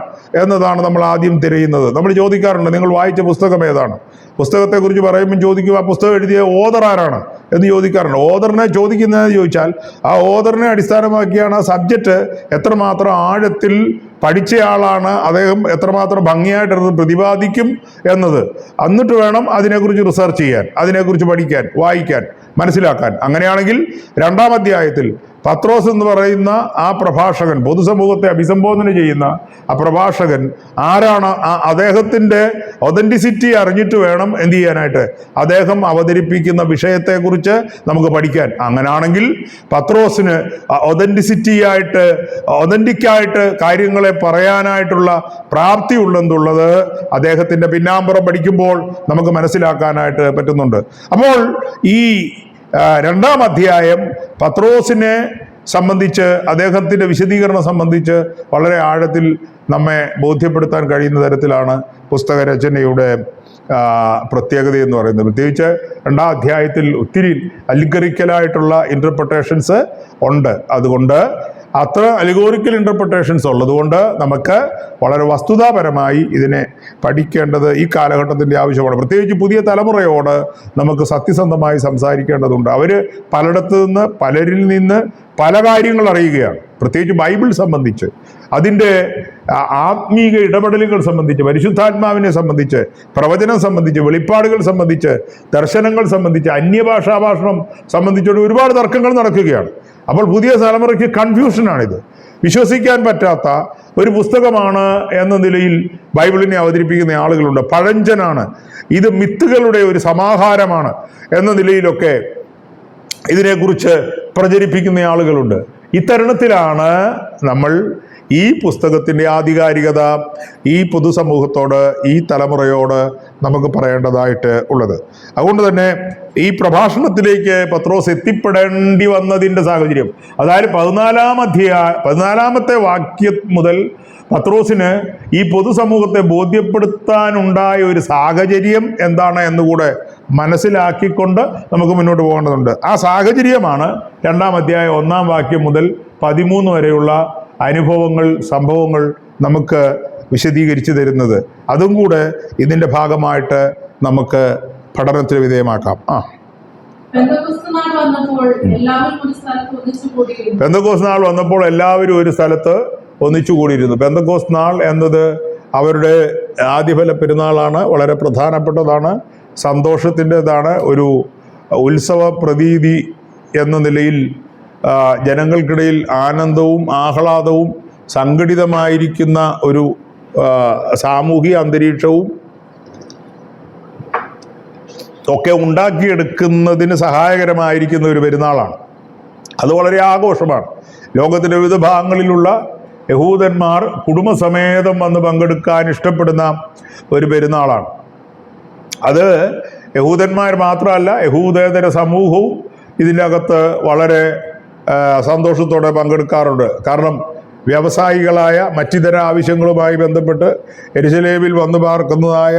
എന്നതാണ് നമ്മൾ ആദ്യം തിരയുന്നത്. നമ്മൾ ചോദിക്കാറുണ്ട്, നിങ്ങൾ വായിച്ച പുസ്തകം ഏതാണ്? പുസ്തകത്തെക്കുറിച്ച് പറയുമ്പോൾ ചോദിക്കും, ആ പുസ്തകം എഴുതിയ ഓതർ ആരാണ് എന്ന് ചോദിക്കാറുണ്ട്. ഓതറിനെ ചോദിക്കുന്നതെന്ന് ചോദിച്ചാൽ ആ ഓതറിനെ അടിസ്ഥാനമാക്കിയാണ് ആ സബ്ജക്റ്റ് എത്രമാത്രം ആഴത്തിൽ പഠിച്ചയാളാണ്, അദ്ദേഹം എത്രമാത്രം ഭംഗിയായിട്ടത് പ്രതിപാദിക്കും എന്നത്. എന്നിട്ട് വേണം അതിനെക്കുറിച്ച് റിസർച്ച് ചെയ്യാൻ, അതിനെക്കുറിച്ച് പഠിക്കാൻ, വായിക്കാൻ, മനസ്സിലാക്കാൻ. അങ്ങനെയാണെങ്കിൽ 2-ാം അധ്യായത്തിൽ പത്രോസ് എന്ന് പറയുന്ന ആ പ്രഭാഷകൻ, പൊതുസമൂഹത്തെ അഭിസംബോധന ചെയ്യുന്ന ആ പ്രഭാഷകൻ ആരാണ്, അദ്ദേഹത്തിൻ്റെ ഒതൻറ്റിസിറ്റി അറിഞ്ഞിട്ട് വേണം എന്ത് ചെയ്യാനായിട്ട്, അദ്ദേഹം അവതരിപ്പിക്കുന്ന വിഷയത്തെക്കുറിച്ച് നമുക്ക് പഠിക്കാൻ. അങ്ങനാണെങ്കിൽ പത്രോസിന് ഒതൻറ്റിക്കായിട്ട് കാര്യങ്ങളെ പറയാനായിട്ടുള്ള പ്രാപ്തി ഉണ്ടെന്നുള്ളത് അദ്ദേഹത്തിൻ്റെ പിന്നാമ്പുറം പഠിക്കുമ്പോൾ നമുക്ക് മനസ്സിലാക്കാനായിട്ട് പറ്റുന്നുണ്ട്. അപ്പോൾ ഈ 2-ാം അധ്യായം പത്രോസിനെ സംബന്ധിച്ച്, അദ്ദേഹത്തിൻ്റെ വിശദീകരണം സംബന്ധിച്ച് വളരെ ആഴത്തിൽ നമ്മെ ബോധ്യപ്പെടുത്താൻ കഴിയുന്ന തരത്തിലാണ് പുസ്തകരചനയുടെ പ്രത്യേകത എന്ന് പറയുന്നത്. പ്രത്യേകിച്ച് 2-ാം അധ്യായത്തിൽ ഒത്തിരി അലിഗറിക്കലായിട്ടുള്ള ഇൻ്റർപ്രിട്ടേഷൻസ് ഉണ്ട്. അതുകൊണ്ട് അത്ര അലിഗോറിക്കൽ ഇൻ്റർപ്രിട്ടേഷൻസ് ഉള്ളതുകൊണ്ട് നമുക്ക് വളരെ വസ്തുതാപരമായി ഇതിനെ പഠിക്കേണ്ടത് ഈ കാലഘട്ടത്തിൻ്റെ ആവശ്യമാണ്. പ്രത്യേകിച്ച് പുതിയ തലമുറയോട് നമുക്ക് സത്യസന്ധമായി സംസാരിക്കേണ്ടതുണ്ട്. അവർ പലയിടത്തു നിന്ന്, പലരിൽ നിന്ന് പല കാര്യങ്ങൾ അറിയുകയാണ്. പ്രത്യേകിച്ച് ബൈബിൾ സംബന്ധിച്ച്, അതിൻ്റെ ആത്മീക ഇടപെടലുകൾ സംബന്ധിച്ച്, പരിശുദ്ധാത്മാവിനെ സംബന്ധിച്ച്, പ്രവചനം സംബന്ധിച്ച്, വെളിപ്പാടുകൾ സംബന്ധിച്ച്, ദർശനങ്ങൾ സംബന്ധിച്ച്, അന്യഭാഷാ ഭാഷണം സംബന്ധിച്ചുള്ള ഒരുപാട് തർക്കങ്ങൾ നടക്കുകയാണ്. അപ്പോൾ പുതിയ തലമുറയ്ക്ക് കൺഫ്യൂഷനാണിത്. വിശ്വസിക്കാൻ പറ്റാത്ത ഒരു പുസ്തകമാണ് എന്ന നിലയിൽ ബൈബിളിനെ അവതരിപ്പിക്കുന്ന ആളുകളുണ്ട്. പഴഞ്ചനാണ്, ഇത് മിത്തുകളുടെ ഒരു സമാഹാരമാണ് എന്ന നിലയിലൊക്കെ ഇതിനെക്കുറിച്ച് പ്രചരിപ്പിക്കുന്ന ആളുകളുണ്ട്. ഇത്തരുണത്തിലാണ് നമ്മൾ ഈ പുസ്തകത്തിൻ്റെ ആധികാരികത ഈ പൊതുസമൂഹത്തോട്, ഈ തലമുറയോട് നമുക്ക് പറയേണ്ടതായിട്ട് ഉള്ളത്. അതുകൊണ്ട് തന്നെ ഈ പ്രഭാഷണത്തിലേക്ക് പത്രോസ് എത്തിപ്പെടേണ്ടി വന്നതിൻ്റെ സാഹചര്യം, അതായത് 14-ാമത്തെ വാക്യം മുതൽ പത്രോസിന് ഈ പൊതുസമൂഹത്തെ ബോധ്യപ്പെടുത്താനുണ്ടായ ഒരു സാഹചര്യം എന്താണ് എന്നുകൂടെ മനസ്സിലാക്കിക്കൊണ്ട് നമുക്ക് മുന്നോട്ട് പോകേണ്ടതുണ്ട്. ആ സാഹചര്യമാണ് 2-ാം അധ്യായം 1-ാം വാക്യം മുതൽ 13 വരെയുള്ള അനുഭവങ്ങൾ, സംഭവങ്ങൾ നമുക്ക് വിശദീകരിച്ചു തരുന്നത്. അതും കൂടെ ഇതിൻ്റെ ഭാഗമായിട്ട് നമുക്ക് പഠനത്തിന് വിധേയമാക്കാം. പെന്തക്കോസ്ത് നാൾ വന്നപ്പോൾ എല്ലാവരും ഒരു സ്ഥലത്ത് ഒന്നിച്ചു കൂടിയിരുന്നു. പെന്തക്കോസ്ത് നാൾ എന്നത് അവരുടെ ആദ്യഫല പെരുന്നാളാണ്. വളരെ പ്രധാനപ്പെട്ടതാണ്, സന്തോഷത്തിൻ്റെതാണ്. ഒരു ഉത്സവ പ്രതീതി എന്ന നിലയിൽ ജനങ്ങൾക്കിടയിൽ ആനന്ദവും ആഹ്ലാദവും സംഘടിതമായിരിക്കുന്ന ഒരു സാമൂഹിക അന്തരീക്ഷവും ഒക്കെ ഉണ്ടാക്കിയെടുക്കുന്നതിന് സഹായകരമായിരിക്കുന്ന ഒരു പെരുന്നാളാണ്. അത് വളരെ ആഘോഷമാണ്. ലോകത്തിൻ്റെ വിവിധ ഭാഗങ്ങളിലുള്ള യഹൂദന്മാർ കുടുംബസമേതം വന്ന് പങ്കെടുക്കാൻ ഇഷ്ടപ്പെടുന്ന ഒരു പെരുന്നാളാണ്. അത് യഹൂദന്മാർ മാത്രമല്ല, യഹൂദേതര സമൂഹവും ഇതിൻ്റെ അകത്ത് വളരെ സന്തോഷത്തോടെ പങ്കെടുക്കാറുണ്ട്. കാരണം വ്യാവസായികളായ മറ്റിതര ആവശ്യങ്ങളുമായി ബന്ധപ്പെട്ട് യെരുശലേമിൽ വന്നു പാർക്കുന്നതായ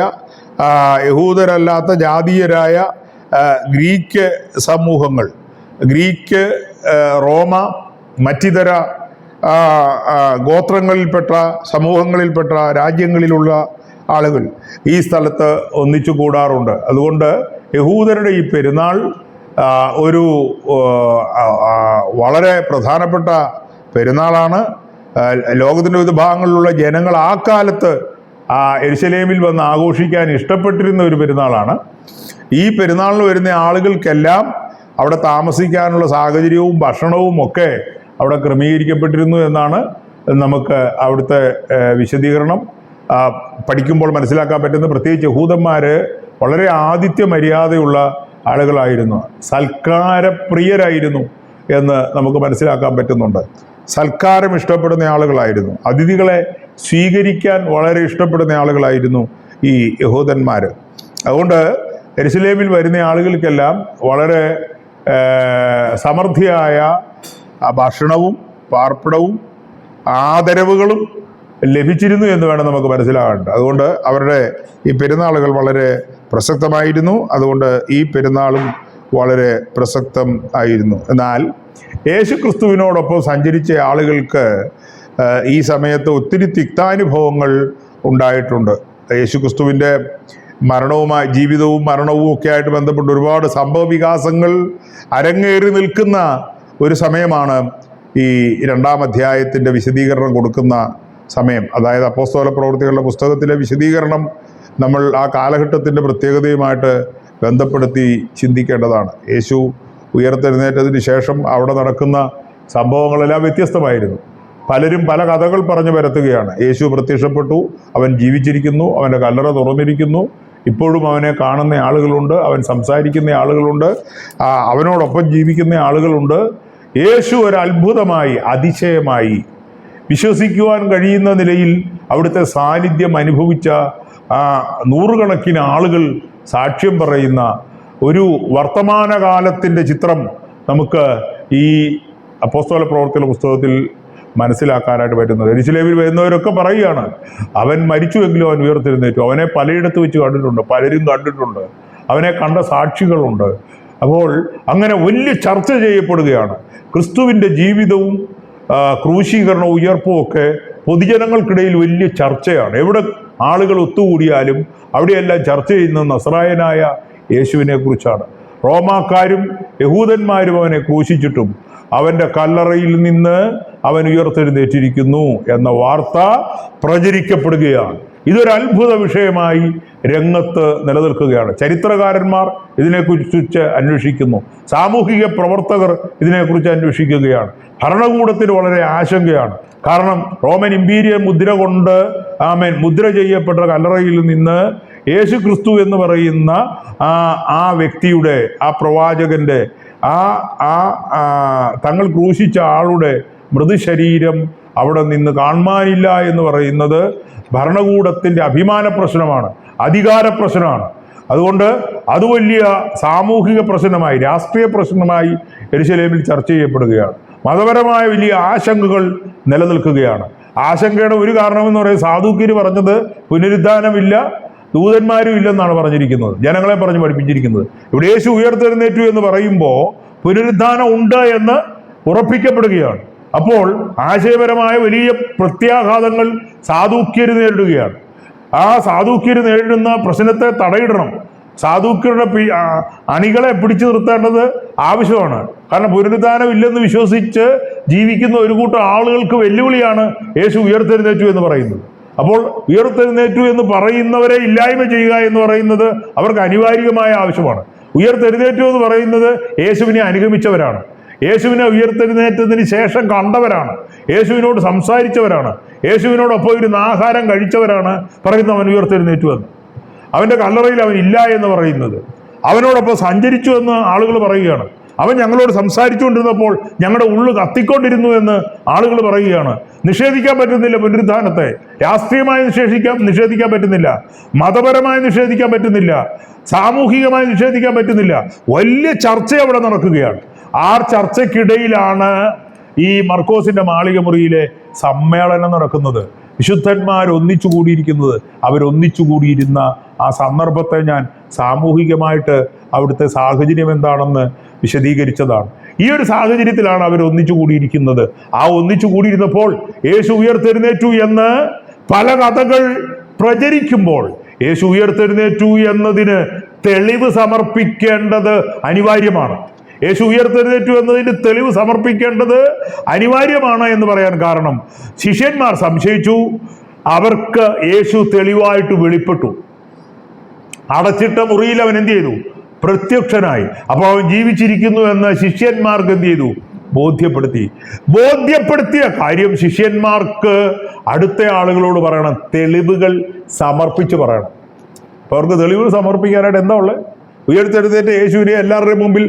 യഹൂദരല്ലാത്ത ജാതീയരായ ഗ്രീക്ക് സമൂഹങ്ങൾ, ഗ്രീക്ക്, റോമ, മറ്റിതര ഗോത്രങ്ങളിൽപ്പെട്ട സമൂഹങ്ങളിൽപ്പെട്ട രാജ്യങ്ങളിലുള്ള ആളുകൾ ഈ സ്ഥലത്ത് ഒന്നിച്ചു കൂടാറുണ്ട്. അതുകൊണ്ട് യഹൂദരുടെ ഈ പെരുന്നാൾ ഒരു വളരെ പ്രധാനപ്പെട്ട പെരുന്നാളാണ്. ലോകത്തിൻ്റെ വിവിധ ഭാഗങ്ങളിലുള്ള ജനങ്ങൾ ആ കാലത്ത് യെരുശലേമിൽ വന്ന് ആഘോഷിക്കാൻ ഇഷ്ടപ്പെട്ടിരുന്ന ഒരു പെരുന്നാളാണ്. ഈ പെരുന്നാളിന് വരുന്ന ആളുകൾക്കെല്ലാം അവിടെ താമസിക്കാനുള്ള സാഹചര്യവും ഭക്ഷണവും ഒക്കെ അവിടെ ക്രമീകരിക്കപ്പെട്ടിരുന്നു എന്നാണ് നമുക്ക് അവിടുത്തെ വിശദീകരണം പഠിക്കുമ്പോൾ മനസ്സിലാക്കാൻ പറ്റുന്നത്. പ്രത്യേകിച്ച് യഹൂദന്മാർ വളരെ ആതിഥ്യ മര്യാദയുള്ള ആളുകളായിരുന്നു, സൽക്കാരപ്രിയരായിരുന്നു എന്ന് നമുക്ക് മനസ്സിലാക്കാൻ പറ്റുന്നുണ്ട്. സൽക്കാരം ഇഷ്ടപ്പെടുന്ന ആളുകളായിരുന്നു, അതിഥികളെ സ്വീകരിക്കാൻ വളരെ ഇഷ്ടപ്പെടുന്ന ആളുകളായിരുന്നു ഈ യഹൂദന്മാർ. അതുകൊണ്ട് യെരുശലേമിൽ വരുന്ന ആളുകൾക്കെല്ലാം വളരെ സമൃദ്ധിയായ ഭക്ഷണവും പാർപ്പിടവും ആദരവുകളും ലഭിച്ചിരുന്നു എന്ന് വേണം നമുക്ക് മനസ്സിലാകാനുണ്ട്. അതുകൊണ്ട് അവരുടെ ഈ പെരുന്നാളുകൾ വളരെ പ്രസക്തമായിരുന്നു. അതുകൊണ്ട് ഈ പെരുന്നാളും വളരെ പ്രസക്തം ആയിരുന്നു. എന്നാൽ യേശു ക്രിസ്തുവിനോടൊപ്പം സഞ്ചരിച്ച ആളുകൾക്ക് ഈ സമയത്ത് ഒത്തിരി തിക്താനുഭവങ്ങൾ ഉണ്ടായിട്ടുണ്ട്. യേശു ക്രിസ്തുവിൻ്റെ മരണവുമായി, ജീവിതവും മരണവും ഒക്കെ ആയിട്ട് ബന്ധപ്പെട്ട് ഒരുപാട് സംഭവ വികാസങ്ങൾ അരങ്ങേറി നിൽക്കുന്ന ഒരു സമയമാണ് ഈ 2-ാം അധ്യായത്തിൻ്റെ വിശദീകരണം കൊടുക്കുന്ന സമയം. അതായത് അപ്പോസ്തല പ്രവൃത്തികളുടെ പുസ്തകത്തിലെ വിശദീകരണം നമ്മൾ ആ കാലഘട്ടത്തിൻ്റെ പ്രത്യേകതയുമായിട്ട് ബന്ധപ്പെടുത്തി ചിന്തിക്കേണ്ടതാണ്. യേശു ഉയർത്തെഴുന്നേറ്റതിന് ശേഷം അവിടെ നടക്കുന്ന സംഭവങ്ങളെല്ലാം വ്യത്യസ്തമായിരുന്നു. പലരും പല കഥകൾ പറഞ്ഞു പരത്തുകയാണ്. യേശു പ്രത്യക്ഷപ്പെട്ടു, അവൻ ജീവിച്ചിരിക്കുന്നു, അവൻ്റെ കല്ലറ തുറന്നിരിക്കുന്നു, ഇപ്പോഴും അവനെ കാണുന്ന ആളുകളുണ്ട്, അവൻ സംസാരിക്കുന്ന ആളുകളുണ്ട്, അവനോടൊപ്പം ജീവിക്കുന്ന ആളുകളുണ്ട്. യേശു ഒരു അത്ഭുതമായി, അതിശയമായി, വിശ്വസിക്കുവാൻ കഴിയുന്ന നിലയിൽ അവിടുത്തെ സാന്നിധ്യം അനുഭവിച്ച നൂറുകണക്കിന് ആളുകൾ സാക്ഷ്യം പറയുന്ന ഒരു വർത്തമാനകാലത്തിൻ്റെ ചിത്രം നമുക്ക് ഈ അപ്പോസ്തല പ്രവൃത്തികളുടെ പുസ്തകത്തിൽ മനസ്സിലാക്കാനായിട്ട് പറ്റുന്നത്. യെരുശലേമിൽ വരുന്നവരൊക്കെ പറയുകയാണ്, അവൻ മരിച്ചുവെങ്കിലും അവൻ ഉയർത്തെഴുന്നേറ്റു. അവനെ പലയിടത്ത് വെച്ച് കണ്ടിട്ടുണ്ട്, പലരും കണ്ടിട്ടുണ്ട്, അവനെ കണ്ട സാക്ഷികളുണ്ട്. അപ്പോൾ അങ്ങനെ വലിയ ചർച്ച ചെയ്യപ്പെടുകയാണ്. ക്രിസ്തുവിൻ്റെ ജീവിതവും ക്രൂശീകരണവും ഉയർപ്പും ഒക്കെ പൊതുജനങ്ങൾക്കിടയിൽ വലിയ ചർച്ചയാണ്. എവിടെ ആളുകൾ ഒത്തുകൂടിയാലും അവിടെയെല്ലാം ചർച്ച ചെയ്യുന്ന നസ്രായനായ യേശുവിനെ കുറിച്ചാണ്. റോമാക്കാരും യഹൂദന്മാരും അവനെ ക്രൂശിച്ചിട്ടും അവൻ്റെ കല്ലറയിൽ നിന്ന് അവൻ ഉയർത്തെഴുന്നേറ്റിരിക്കുന്നു എന്ന വാർത്ത പ്രചരിക്കപ്പെടുകയാണ്. ഇതൊരു അത്ഭുത വിഷയമായി രംഗത്ത് നിലനിൽക്കുകയാണ്. ചരിത്രകാരന്മാർ ഇതിനെക്കുറിച്ച് അന്വേഷിക്കുന്നു, സാമൂഹിക പ്രവർത്തകർ ഇതിനെക്കുറിച്ച് അന്വേഷിക്കുകയാണ്. ഭരണകൂടത്തിന് വളരെ ആശങ്കയാണ്. കാരണം റോമൻ ഇമ്പീരിയൽ മുദ്ര കൊണ്ട് മുദ്ര ചെയ്യപ്പെട്ട കല്ലറയിൽ നിന്ന് യേശു ക്രിസ്തു എന്ന് പറയുന്ന ആ വ്യക്തിയുടെ, ആ പ്രവാചകന്റെ, തങ്ങൾ ക്രൂശിച്ച ആളുടെ മൃതശരീരം അവിടെ നിന്ന് കാണുവാനില്ല എന്ന് പറയുന്നത് ഭരണകൂടത്തിൻ്റെ അഭിമാന പ്രശ്നമാണ്, അധികാര പ്രശ്നമാണ്. അതുകൊണ്ട് അത് വലിയ സാമൂഹിക പ്രശ്നമായി, രാഷ്ട്രീയ പ്രശ്നമായി യെരുശലേമിൽ ചർച്ച ചെയ്യപ്പെടുകയാണ്. മതപരമായ വലിയ ആശങ്കകൾ നിലനിൽക്കുകയാണ്. ആശങ്കയുടെ ഒരു കാരണമെന്ന് പറയുന്നത്, സാധുക്യർ പറഞ്ഞത് പുനരുദ്ധാനമില്ല, ദൂതന്മാരും ഇല്ലെന്നാണ് പറഞ്ഞിരിക്കുന്നത്, ജനങ്ങളെ പറഞ്ഞ് പഠിപ്പിച്ചിരിക്കുന്നത്. ഇവിടെ യേശു ഉയർത്തെഴുന്നേറ്റു എന്ന് പറയുമ്പോൾ പുനരുദ്ധാനം ഉണ്ട് എന്ന് ഉറപ്പിക്കപ്പെടുകയാണ്. അപ്പോൾ ആശയപരമായ വലിയ പ്രത്യാഘാതങ്ങൾ സാധുക്യർ നേരിടുകയാണ്. ആ സാധുക്യർ നേരിടുന്ന പ്രശ്നത്തെ തടയിടണം. സാധുക്യരുടെ അണികളെ പിടിച്ചു നിർത്തേണ്ടത് ആവശ്യമാണ്. കാരണം പുനരുത്ഥാനം ഇല്ലെന്ന് വിശ്വസിച്ച് ജീവിക്കുന്ന ഒരു കൂട്ടം ആളുകൾക്ക് വെല്ലുവിളിയാണ് യേശു ഉയർത്തെഴുന്നേറ്റു എന്ന് പറയുന്നത്. അപ്പോൾ ഉയർത്തെഴുന്നേറ്റു എന്ന് പറയുന്നവരെ ഇല്ലായ്മ ചെയ്യുക എന്ന് പറയുന്നത് അവർക്ക് അനിവാര്യമായ ആവശ്യമാണ്. ഉയർത്തെഴുന്നേറ്റു എന്ന് പറയുന്നത് യേശുവിനെ അനുഗമിച്ചവരാണ്, യേശുവിനെ ഉയർത്തെഴുന്നേറ്റതിന് ശേഷം കണ്ടവരാണ്, യേശുവിനോട് സംസാരിച്ചവരാണ്, യേശുവിനോടൊപ്പം ഇരുന്ന് ആഹാരം കഴിച്ചവരാണ് പറയുന്നത് അവൻ ഉയർത്തെഴുന്നേറ്റു എന്ന്. അവൻ്റെ കല്ലറയിൽ അവൻ ഇല്ല എന്ന് പറയുന്നത്, അവനോടൊപ്പം സഞ്ചരിച്ചു എന്ന് ആളുകൾ പറയുകയാണ്. അവൻ ഞങ്ങളോട് സംസാരിച്ചുകൊണ്ടിരുന്നപ്പോൾ ഞങ്ങളുടെ ഉള്ളു കത്തിക്കൊണ്ടിരുന്നു എന്ന് ആളുകൾ പറയുകയാണ്. നിഷേധിക്കാൻ പറ്റുന്നില്ല പുനരുത്ഥാനത്തെ. രാഷ്ട്രീയമായി നിഷേധിക്കാൻ പറ്റുന്നില്ല, മതപരമായി നിഷേധിക്കാൻ പറ്റുന്നില്ല, സാമൂഹികമായി നിഷേധിക്കാൻ പറ്റുന്നില്ല. വലിയ ചർച്ച അവിടെ നടക്കുകയാണ്. ആ ചർച്ചയ്ക്കിടയിലാണ് ഈ മർക്കോസിന്റെ മാളിക മുറിയിലെ സമ്മേളനം നടക്കുന്നത്. വിശുദ്ധന്മാർ ഒന്നിച്ചു കൂടിയിരിക്കുന്നത്. അവരൊന്നിച്ചു കൂടിയിരുന്ന ആ സന്ദർഭത്തെ ഞാൻ സാമൂഹികമായിട്ട് അവിടുത്തെ സാഹചര്യം എന്താണെന്ന് വിശദീകരിച്ചതാണ്. ഈ ഒരു സാഹചര്യത്തിലാണ് അവർ ഒന്നിച്ചു കൂടിയിരിക്കുന്നത്. ആ ഒന്നിച്ചു കൂടിയിരുന്നപ്പോൾ യേശു ഉയർത്തെഴുന്നേറ്റു എന്ന് പല കഥകൾ പ്രചരിക്കുമ്പോൾ യേശു ഉയർത്തെഴുന്നേറ്റു എന്നതിന് തെളിവ് സമർപ്പിക്കേണ്ടത് അനിവാര്യമാണ്. യേശു ഉയർത്തെഴുന്നേറ്റു എന്നതിന് തെളിവ് സമർപ്പിക്കേണ്ടത് അനിവാര്യമാണ് എന്ന് പറയാൻ കാരണം, ശിഷ്യന്മാർ സംശയിച്ചു, അവർക്ക് യേശു തെളിവായിട്ട് വെളിപ്പെട്ടു. അടച്ചിട്ട മുറിയിൽ അവൻ എന്ത് ചെയ്തു? പ്രത്യക്ഷനായി. അപ്പോൾ അവൻ ജീവിച്ചിരിക്കുന്നു എന്ന് ശിഷ്യന്മാർക്ക് എന്ത് ചെയ്തു? ബോധ്യപ്പെടുത്തിയ കാര്യം ശിഷ്യന്മാർക്ക് അടുത്ത ആളുകളോട് പറയണം, തെളിവുകൾ സമർപ്പിച്ച് പറയണം. അപ്പൊ അവർക്ക് തെളിവുകൾ സമർപ്പിക്കാനായിട്ട് എന്താ ഉള്ളത്? ഉയർത്തെഴുന്നേറ്റ് യേശുവിനെ എല്ലാവരുടെയും മുമ്പിൽ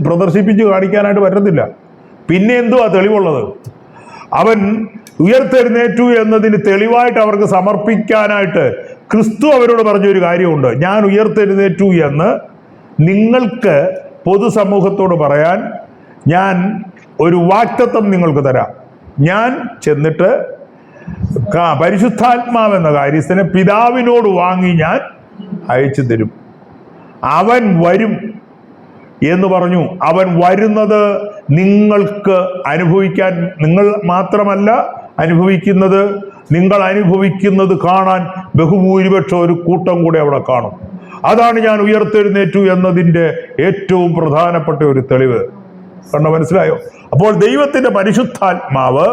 പ്രദർശിപ്പിച്ച് കാണിക്കാനായിട്ട് പറ്റത്തില്ല. പിന്നെ എന്തുവാ തെളിവുള്ളത്? അവൻ ഉയർത്തെഴുന്നേറ്റു എന്നതിന് തെളിവായിട്ട് അവർക്ക് സമർപ്പിക്കാനായിട്ട് ക്രിസ്തു അവരോട് പറഞ്ഞൊരു കാര്യമുണ്ട്. ഞാൻ ഉയർത്തെഴുന്നേറ്റു എന്ന് നിങ്ങൾക്ക് പൊതുസമൂഹത്തോട് പറയാൻ ഞാൻ ഒരു വാഗ്ദത്തം നിങ്ങൾക്ക് തരാം. ഞാൻ ചെന്നിട്ട് പരിശുദ്ധാത്മാവെന്ന കാര്യസ്ഥനെ പിതാവിനോട് വാങ്ങി ഞാൻ അയച്ചു തരും. അവൻ വരും എന്ന് പറഞ്ഞു. അവൻ വരുന്നത് നിങ്ങൾക്ക് അനുഭവിക്കാൻ, നിങ്ങൾ മാത്രമല്ല അനുഭവിക്കുന്നത്, നിങ്ങൾ അനുഭവിക്കുന്നത് കാണാൻ ബഹുഭൂരിപക്ഷം ഒരു കൂട്ടം കൂടെ അവിടെ കാണും. അതാണ് ഞാൻ ഉയർത്തെഴുന്നേറ്റു എന്നതിൻ്റെ ഏറ്റവും പ്രധാനപ്പെട്ട ഒരു തെളിവ്. കണ്ടോ? മനസ്സിലായോ? അപ്പോൾ ദൈവത്തിന്റെ പരിശുദ്ധാത്മാവ്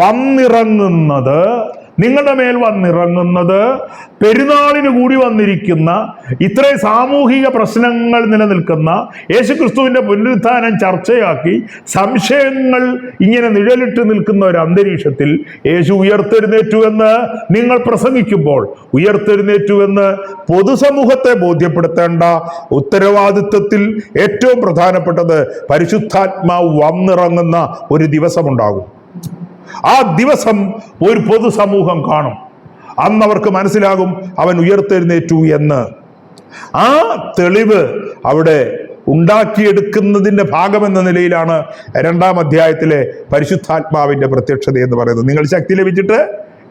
വന്നിറങ്ങുന്നത്, നിങ്ങളുടെ മേൽ വന്നിറങ്ങുന്നത്, പെരുന്നാളിന് കൂടി വന്നിരിക്കുന്ന, ഇത്രയും സാമൂഹിക പ്രശ്നങ്ങൾ നിലനിൽക്കുന്ന യേശുക്രിസ്തുവിന്റെ പുനരുത്ഥാനം ചർച്ചയാക്കി സംശയങ്ങൾ ഇങ്ങനെ നിഴലിട്ട് നിൽക്കുന്ന ഒരു അന്തരീക്ഷത്തിൽ യേശു ഉയർത്തെഴുന്നേറ്റു എന്ന് നിങ്ങൾ പ്രസംഗിക്കുമ്പോൾ, ഉയർത്തെഴുന്നേറ്റു എന്ന് പൊതുസമൂഹത്തെ ബോധ്യപ്പെടുത്തേണ്ട ഉത്തരവാദിത്വത്തിൽ ഏറ്റവും പ്രധാനപ്പെട്ടത് പരിശുദ്ധാത്മാവ് വന്നിറങ്ങുന്ന ഒരു ദിവസമുണ്ടാകും. ആ ദിവസം ഒരു പൊതുസമൂഹം കാണും. അന്ന് അവർക്ക് മനസ്സിലാകും അവൻ ഉയർത്തെഴുന്നേറ്റു എന്ന്. ആ തെളിവ് അവിടെ ഉണ്ടാക്കിയെടുക്കുന്നതിൻ്റെ ഭാഗമെന്ന നിലയിലാണ് 2-ാം അധ്യായത്തിലെ പരിശുദ്ധാത്മാവിന്റെ പ്രത്യക്ഷത എന്ന് പറയുന്നത്. നിങ്ങൾ ശക്തി ലഭിച്ചിട്ട്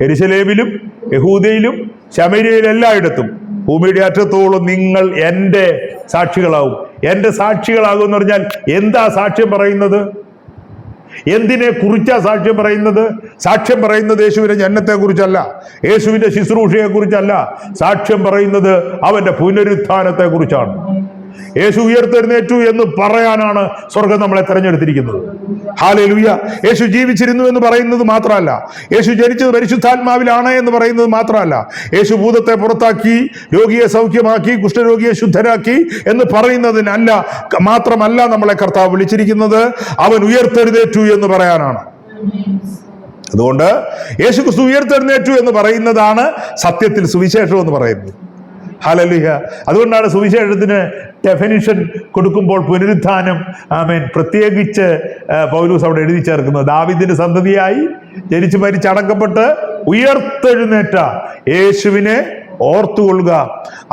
യെരുശലേമിലും യഹൂദയിലും ശമര്യയിലും എല്ലായിടത്തും ഭൂമിയുടെ അറ്റത്തോളം നിങ്ങൾ എൻ്റെ സാക്ഷികളാവും. എൻ്റെ സാക്ഷികളാകും എന്ന് പറഞ്ഞാൽ എന്താ സാക്ഷ്യം പറയുന്നത്? എന്തിനെ കുറിച്ചാ സാക്ഷ്യം പറയുന്നത്? സാക്ഷ്യം പറയുന്നത് യേശുവിന്റെ ജനനത്തെ കുറിച്ചല്ല, യേശുവിന്റെ ശുശ്രൂഷയെ കുറിച്ചല്ല. സാക്ഷ്യം പറയുന്നത് അവന്റെ പുനരുത്ഥാനത്തെ കുറിച്ചാണ്. യേശു ഉയർത്തെഴുന്നേറ്റു എന്ന് പറയാനാണ് സ്വർഗം നമ്മളെ തെരഞ്ഞെടുത്തിരിക്കുന്നത്. ഹല്ലേലൂയ. യേശു ജീവിച്ചിരുന്നു എന്ന് പറയുന്നത് മാത്രമല്ല, യേശു ജനിച്ചത് പരിശുദ്ധാത്മാവിലാണ് എന്ന് പറയുന്നത് മാത്രമല്ല, യേശു ഭൂതത്തെ പുറത്താക്കി, രോഗിയെ സൗഖ്യമാക്കി, കുഷ്ഠരോഗിയെ ശുദ്ധരാക്കി എന്ന് പറയുന്നതിനല്ല മാത്രമല്ല നമ്മളെ കർത്താവ് വിളിച്ചിരിക്കുന്നത്, അവൻ ഉയർത്തെഴുന്നേറ്റു എന്ന് പറയാനാണ്. അതുകൊണ്ട് യേശു ക്രിസ്തു ഉയർത്തെഴുന്നേറ്റു എന്ന് പറയുന്നതാണ് സത്യത്തിൽ സുവിശേഷം എന്ന് പറയുന്നത്. ഹല്ലേലൂയ. അതുകൊണ്ടാണ് സുവിശേഷത്തിന് ഡെഫിനിഷൻ കൊടുക്കുമ്പോൾ പുനരുത്ഥാനം പ്രത്യേകിച്ച് പൗലോസ് അവിടെ എഴുതി ചേർക്കുന്നത്. ദാവീദിന്റെ സന്തതിയായി ജനിച്ചു മരിച്ചടക്കപ്പെട്ട് ഉയർത്തെഴുന്നേറ്റ യേശുവിനെ ഓർത്തുകൊള്ളുക,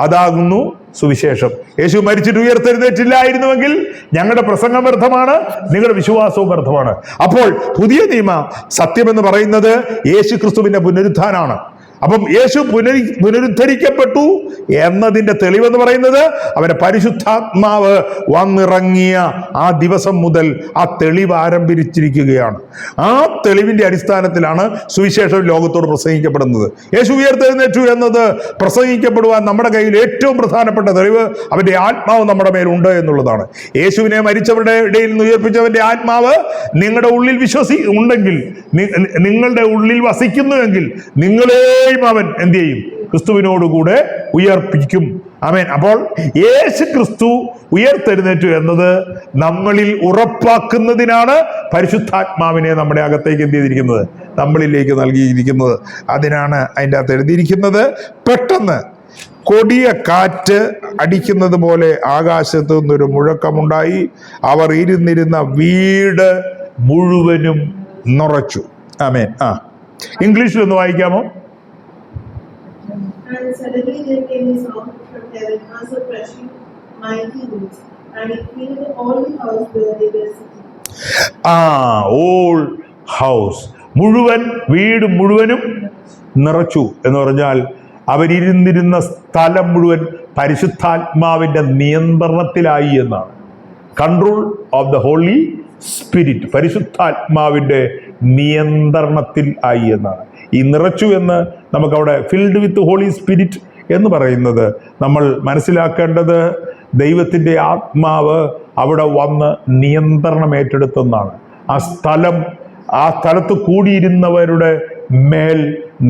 അതാകുന്നു സുവിശേഷം. യേശു മരിച്ചിട്ട് ഉയർത്തെഴുന്നേറ്റില്ലായിരുന്നുവെങ്കിൽ ഞങ്ങളുടെ പ്രസംഗം വ്യർത്ഥമാണ്, നിങ്ങളുടെ വിശ്വാസവും വ്യർത്ഥമാണ്. അപ്പോൾ പുതിയ നിയമ സത്യമെന്ന് പറയുന്നത് യേശു ക്രിസ്തുവിന്റെ പുനരുത്ഥാനാണ്. അപ്പം യേശു പുനരുദ്ധരിക്കപ്പെട്ടു എന്നതിന്റെ തെളിവെന്ന് പറയുന്നത് അവന്റെ പരിശുദ്ധാത്മാവ് വന്നിറങ്ങിയ ആ ദിവസം മുതൽ ആ തെളിവ് ആരംഭിച്ചിരിക്കുകയാണ്. ആ തെളിവിന്റെ അടിസ്ഥാനത്തിലാണ് സുവിശേഷം ലോകത്തോട് പ്രസംഗിക്കപ്പെടുന്നത്. യേശു ഉയർത്തെഴുന്നേറ്റു എന്നത് പ്രസംഗിക്കപ്പെടുവാൻ നമ്മുടെ കയ്യിൽ ഏറ്റവും പ്രധാനപ്പെട്ട തെളിവ് അവന്റെ ആത്മാവ് നമ്മുടെ മേലുണ്ട് എന്നുള്ളതാണ്. യേശുവിനെ മരിച്ചവരുടെ ഇടയിൽ നിന്ന് ഉയർപ്പിച്ചവന്റെ ആത്മാവ് നിങ്ങളുടെ ഉള്ളിൽ ഉണ്ടെങ്കിൽ, നിങ്ങളുടെ ഉള്ളിൽ വസിക്കുന്നുവെങ്കിൽ നിങ്ങളെയും അവൻ എന്ത് ചെയ്യും? ക്രിസ്തുവിനോടുകൂടെ ഉയർപ്പിക്കും. ആമേൻ. അപ്പോൾ യേശു ക്രിസ്തു ഉയർത്തെഴുന്നേറ്റു എന്നത് നമ്മളിൽ ഉറപ്പാക്കുന്നതിനാണ് പരിശുദ്ധാത്മാവിനെ നമ്മുടെ അകത്തേക്ക് എന്ത് ചെയ്തിരിക്കുന്നത്? നമ്മളിലേക്ക് നൽകിയിരിക്കുന്നത്. അതിനാണ് അതിൻ്റെ അകത്ത് എഴുതിയിരിക്കുന്നത്, പെട്ടെന്ന് കൊടിയ കാറ്റ് അടിക്കുന്നത് പോലെ ആകാശത്തു നിന്നൊരു മുഴക്കമുണ്ടായി, അവർ ഇരുന്നിരുന്ന വീട് മുഴുവനും നിറച്ചു. ആമേൻ. ഇംഗ്ലീഷിൽ ഒന്ന് വായിക്കാമോ? And suddenly there came a sound from heaven as of rushing mighty winds, and it filled all the house where they were sitting. All house, മുഴുവൻ വീട് മുഴുവനും നിറച്ചു എന്ന് പറഞ്ഞാൽ അവരിരുന്നിരുന്ന സ്ഥലം മുഴുവൻ പരിശുദ്ധാത്മാവിന്റെ നിയന്ത്രണത്തിലായി എന്നാണ്. Control of the holy spirit, പരിശുദ്ധാത്മാവിന്റെ നിയന്ത്രണത്തിൽ ആയി എന്നാണ്. ഈ നിറച്ചു എന്ന് നമുക്കവിടെ ഫിൽഡ് വിത്ത് ഹോളി സ്പിരിറ്റ് എന്ന് പറയുന്നത് നമ്മൾ മനസ്സിലാക്കേണ്ടത് ദൈവത്തിൻ്റെ ആത്മാവ് അവിടെ വന്ന് നിയന്ത്രണം ഏറ്റെടുത്തെന്നാണ്. ആ സ്ഥലത്ത് കൂടിയിരുന്നവരുടെ മേൽ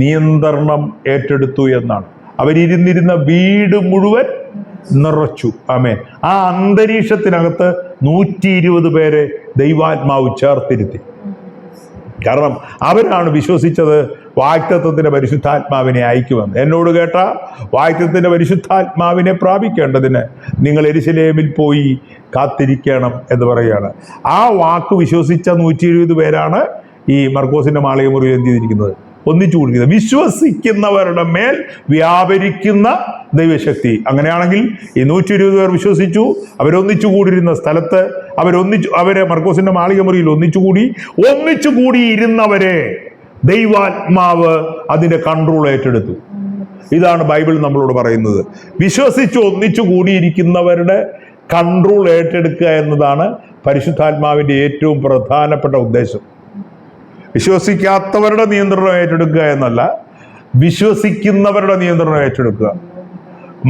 നിയന്ത്രണം ഏറ്റെടുത്തു എന്നാണ്. അവരിരുന്നിരുന്ന വീട് മുഴുവൻ നിറച്ചു. ആമേൻ. ആ അന്തരീക്ഷത്തിനകത്ത് 120 പേരെ ദൈവാത്മാവ് ചേർത്തിരുത്തി. കാരണം അവരാണ് വിശ്വസിച്ചത് വാഗ്ദത്തത്തിന്റെ പരിശുദ്ധാത്മാവിനെ അയക്കുമെന്ന്. എന്നോട് കേട്ട വാഗ്ദത്തത്തിന്റെ പരിശുദ്ധാത്മാവിനെ പ്രാപിക്കേണ്ടതിന് നിങ്ങൾ യെരൂശലേമിൽ പോയി കാത്തിരിക്കണം എന്ന് പറയുകയാണ്. ആ വാക്ക് വിശ്വസിച്ച 120 പേരാണ് ഈ മർക്കോസിന്റെ മാളിക മുറിയിൽ എന്ത് ചെയ്തിരിക്കുന്നത്? ഒന്നിച്ചു കൂടിക്കുന്നത്. വിശ്വസിക്കുന്നവരുടെ മേൽ വ്യാപരിക്കുന്ന ദൈവശക്തി. അങ്ങനെയാണെങ്കിൽ ഈ 120 പേർ വിശ്വസിച്ചു, അവരൊന്നിച്ചു കൂടിയിരുന്ന സ്ഥലത്ത് അവരെ മർക്കോസിന്റെ മാളിക മുറിയിൽ ഒന്നിച്ചു കൂടിയിരുന്നവരെ ദൈവാത്മാവ് അതിന്റെ കൺട്രോൾ ഏറ്റെടുത്തു. ഇതാണ് ബൈബിൾ നമ്മളോട് പറയുന്നത്. വിശ്വസിച്ച് ഒന്നിച്ചു കൂടിയിരിക്കുന്നവരുടെ കൺട്രോൾ ഏറ്റെടുക്കുക എന്നതാണ് പരിശുദ്ധാത്മാവിന്റെ ഏറ്റവും പ്രധാനപ്പെട്ട ഉദ്ദേശം. വിശ്വസിക്കാത്തവരുടെ നിയന്ത്രണം ഏറ്റെടുക്കുക എന്നല്ല, വിശ്വസിക്കുന്നവരുടെ നിയന്ത്രണം ഏറ്റെടുക്കുക.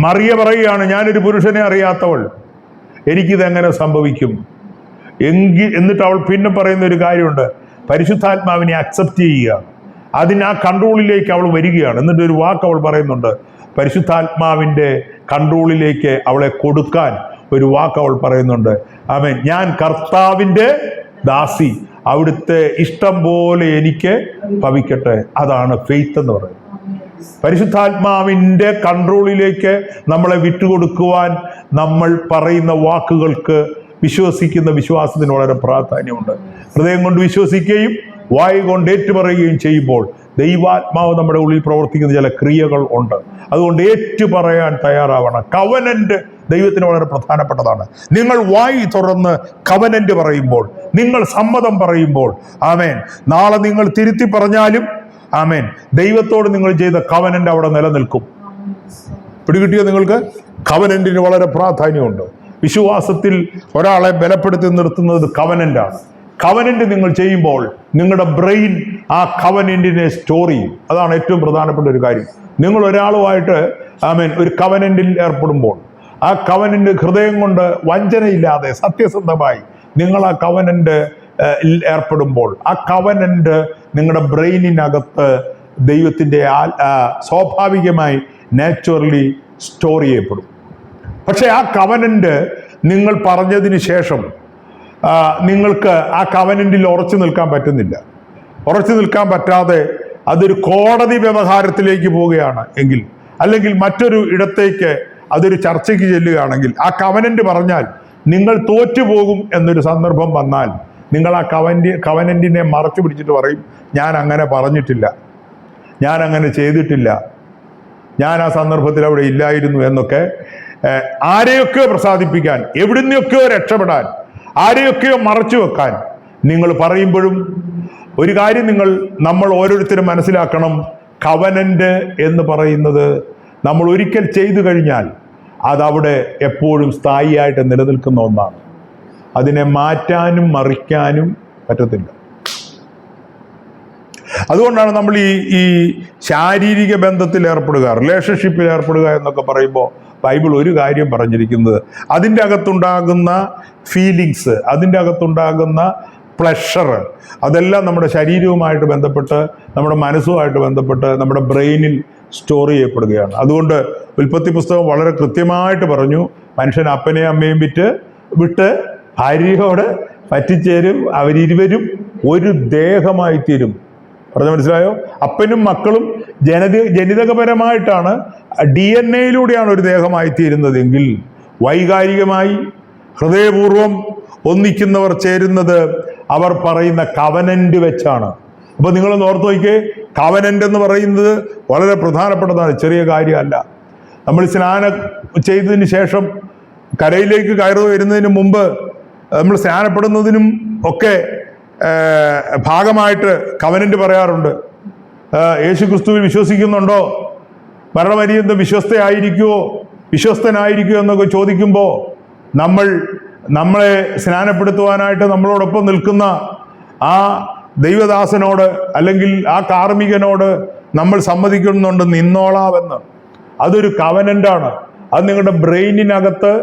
മറിയ പറയുകയാണ്, ഞാനൊരു പുരുഷനെ അറിയാത്തവൾ, എനിക്കിതെങ്ങനെ സംഭവിക്കും? എന്നിട്ട് അവൾ പിന്നെ പറയുന്ന ഒരു കാര്യമുണ്ട്, പരിശുദ്ധാത്മാവിനെ അക്സെപ്റ്റ് ചെയ്യുക. ആ കൺട്രോളിലേക്ക് അവൾ വരികയാണ്. എന്നിട്ട് ഒരു വാക്ക് അവൾ പറയുന്നുണ്ട്, പരിശുദ്ധാത്മാവിൻ്റെ കൺട്രോളിലേക്ക് അവളെ കൊടുക്കാൻ ഒരു വാക്ക് അവൾ പറയുന്നുണ്ട്. ആമേൻ. ഞാൻ കർത്താവിൻ്റെ ദാസി, അവിടുത്തെ ഇഷ്ടം പോലെ എനിക്ക് ഭവിക്കട്ടെ. അതാണ് ഫെയ്ത്ത് എന്ന് പറയുന്നത്. പരിശുദ്ധാത്മാവിൻ്റെ കൺട്രോളിലേക്ക് നമ്മളെ വിട്ടുകൊടുക്കുവാൻ നമ്മൾ പറയുന്ന വാക്കുകൾക്ക് വിശ്വസിക്കുന്ന വിശ്വാസത്തിന് വളരെ പ്രാധാന്യമുണ്ട്. ഹൃദയം കൊണ്ട് വിശ്വസിക്കുകയും വായ് കൊണ്ട് ഏറ്റുപറയുകയും ചെയ്യുമ്പോൾ ദൈവാത്മാവ് നമ്മുടെ ഉള്ളിൽ പ്രവർത്തിക്കുന്ന ചില ക്രിയകൾ ഉണ്ട്. അതുകൊണ്ട് ഏറ്റുപറയാൻ തയ്യാറാവണം. കവനന്റ് ദൈവത്തിന് വളരെ പ്രധാനപ്പെട്ടതാണ്. നിങ്ങൾ വായി തുറന്ന് കവനന്റ് പറയുമ്പോൾ, നിങ്ങൾ സമ്മതം പറയുമ്പോൾ, ആമേൻ, നാളെ നിങ്ങൾ തിരുത്തി പറഞ്ഞാലും ആമേൻ, ദൈവത്തോട് നിങ്ങൾ ചെയ്ത കവനന്റ് അവിടെ നിലനിൽക്കും. പിടികിട്ടിയോ നിങ്ങൾക്ക്? കവനന്റിന് വളരെ പ്രാധാന്യമുണ്ട്. വിശ്വാസത്തിൽ ഒരാളെ ബലപ്പെടുത്തി നിർത്തുന്നത് കവനന്റാണ്. കവനന്റ് നിങ്ങൾ ചെയ്യുമ്പോൾ നിങ്ങളുടെ ബ്രെയിൻ ആ കവനന്റിനെ സ്റ്റോർ ചെയ്യും. അതാണ് ഏറ്റവും പ്രധാനപ്പെട്ട ഒരു കാര്യം. നിങ്ങൾ ഒരാളുമായിട്ട് ആമേൻ ഒരു കവനന്റിൽ ഏർപ്പെടുമ്പോൾ, ആ കവനന്റ് ഹൃദയം കൊണ്ട് വഞ്ചനയില്ലാതെ സത്യസന്ധമായി നിങ്ങൾ ആ കവനന്റ് ഏർപ്പെടുമ്പോൾ, ആ കവനന്റ് നിങ്ങളുടെ ബ്രെയിനിനകത്ത് ദൈവത്തിൻ്റെ സ്വാഭാവികമായി നാച്ചുറലി സ്റ്റോർ ചെയ്യപ്പെടും. പക്ഷെ ആ കവനന്റ് നിങ്ങൾ പറഞ്ഞതിന് ശേഷം നിങ്ങൾക്ക് ആ കവനന്റിൽ ഉറച്ചു നിൽക്കാൻ പറ്റുന്നില്ല. ഉറച്ചു നിൽക്കാൻ പറ്റാതെ അതൊരു കോടതി വ്യവഹാരത്തിലേക്ക് പോവുകയാണ് എങ്കിൽ, അല്ലെങ്കിൽ മറ്റൊരു ഇടത്തേക്ക് അതൊരു ചർച്ചയ്ക്ക് ചെല്ലുകയാണെങ്കിൽ, ആ കവനന്റ് പറഞ്ഞാൽ നിങ്ങൾ തോറ്റുപോകും എന്നൊരു സന്ദർഭം വന്നാൽ, നിങ്ങൾ ആ കവനന്റിനെ മറച്ചു പിടിച്ചിട്ട് പറയും, ഞാൻ അങ്ങനെ പറഞ്ഞിട്ടില്ല, ഞാൻ അങ്ങനെ ചെയ്തിട്ടില്ല, ഞാൻ ആ സന്ദർഭത്തിൽ അവിടെ ഇല്ലായിരുന്നു എന്നൊക്കെ ആരെയൊക്കെയോ പ്രസാദിപ്പിക്കാൻ, എവിടുന്നൊക്കെയോ രക്ഷപ്പെടാൻ, ആരെയൊക്കെയോ മറച്ചു വെക്കാൻ നിങ്ങൾ പറയുമ്പോഴും ഒരു കാര്യം നമ്മൾ ഓരോരുത്തരും മനസ്സിലാക്കണം, കവനന്റ് എന്ന് പറയുന്നത് നമ്മൾ ഒരിക്കൽ ചെയ്തു കഴിഞ്ഞാൽ അതവിടെ എപ്പോഴും സ്ഥായിയായിട്ട് നിലനിൽക്കുന്ന ഒന്നാണ്. അതിനെ മാറ്റാനും മറിക്കാനും പറ്റത്തില്ല. അതുകൊണ്ടാണ് നമ്മൾ ഈ ശാരീരിക ബന്ധത്തിൽ ഏർപ്പെടുക, റിലേഷൻഷിപ്പിൽ ഏർപ്പെടുക എന്നൊക്കെ പറയുമ്പോൾ ബൈബിൾ ഒരു കാര്യം പറഞ്ഞിരിക്കുന്നത്, അതിൻ്റെ അകത്തുണ്ടാകുന്ന ഫീലിങ്സ്, അതിൻ്റെ അകത്തുണ്ടാകുന്ന പ്ലഷർ, അതെല്ലാം നമ്മുടെ ശരീരവുമായിട്ട് ബന്ധപ്പെട്ട്, നമ്മുടെ മനസ്സുമായിട്ട് ബന്ധപ്പെട്ട്, നമ്മുടെ ബ്രെയിനിൽ സ്റ്റോർ ചെയ്യപ്പെടുകയാണ്. അതുകൊണ്ട് ഉൽപ്പത്തി പുസ്തകം വളരെ കൃത്യമായിട്ട് പറഞ്ഞു, മനുഷ്യൻ അപ്പനെയും അമ്മയും വിട്ട് ഭാര്യയോട് പറ്റിച്ചേരും, അവരിരുവരും ഒരു ദേഹമായി തീരും. പറഞ്ഞ മനസ്സിലായോ? അപ്പനും മക്കളും ജനിതകപരമായിട്ടാണ്, DNA ഒരു ദേഹമായി തീരുന്നതെങ്കിൽ, വൈകാരികമായി ഹൃദയപൂർവം ഒന്നിക്കുന്നവർ ചേരുന്നത് അവർ പറയുന്ന കവനന്റ് വെച്ചാണ്. അപ്പൊ നിങ്ങളൊന്ന് ഓർത്ത് നോക്കിയേ, കവനന്റ് എന്ന് പറയുന്നത് വളരെ പ്രധാനപ്പെട്ടതാണ്, ചെറിയ കാര്യമല്ല. നമ്മൾ സ്നാനം ചെയ്തതിന് ശേഷം കരയിലേക്ക് കയറി വരുന്നതിന് മുമ്പ്, നമ്മൾ സ്നാനപ്പെടുന്നതിനും ഒക്കെ ഭാഗമായിട്ട് കവനന്റ് പറയാറുണ്ട്. യേശു ക്രിസ്തുവിൽ വിശ്വസിക്കുന്നുണ്ടോ, മരണപര്യന്തം വിശ്വസ്തനായിരിക്കുമോ എന്നൊക്കെ ചോദിക്കുമ്പോൾ നമ്മളെ സ്നാനപ്പെടുത്തുവാനായിട്ട് നമ്മളോടൊപ്പം നിൽക്കുന്ന ആ ദൈവദാസനോട് അല്ലെങ്കിൽ ആ കാർമ്മികനോട് നമ്മൾ സമ്മതിക്കുന്നുണ്ട് നിന്നോളാവെന്ന്. അതൊരു കവനന്റാണ്. അത് നിങ്ങളുടെ ബ്രെയിനിനകത്ത്,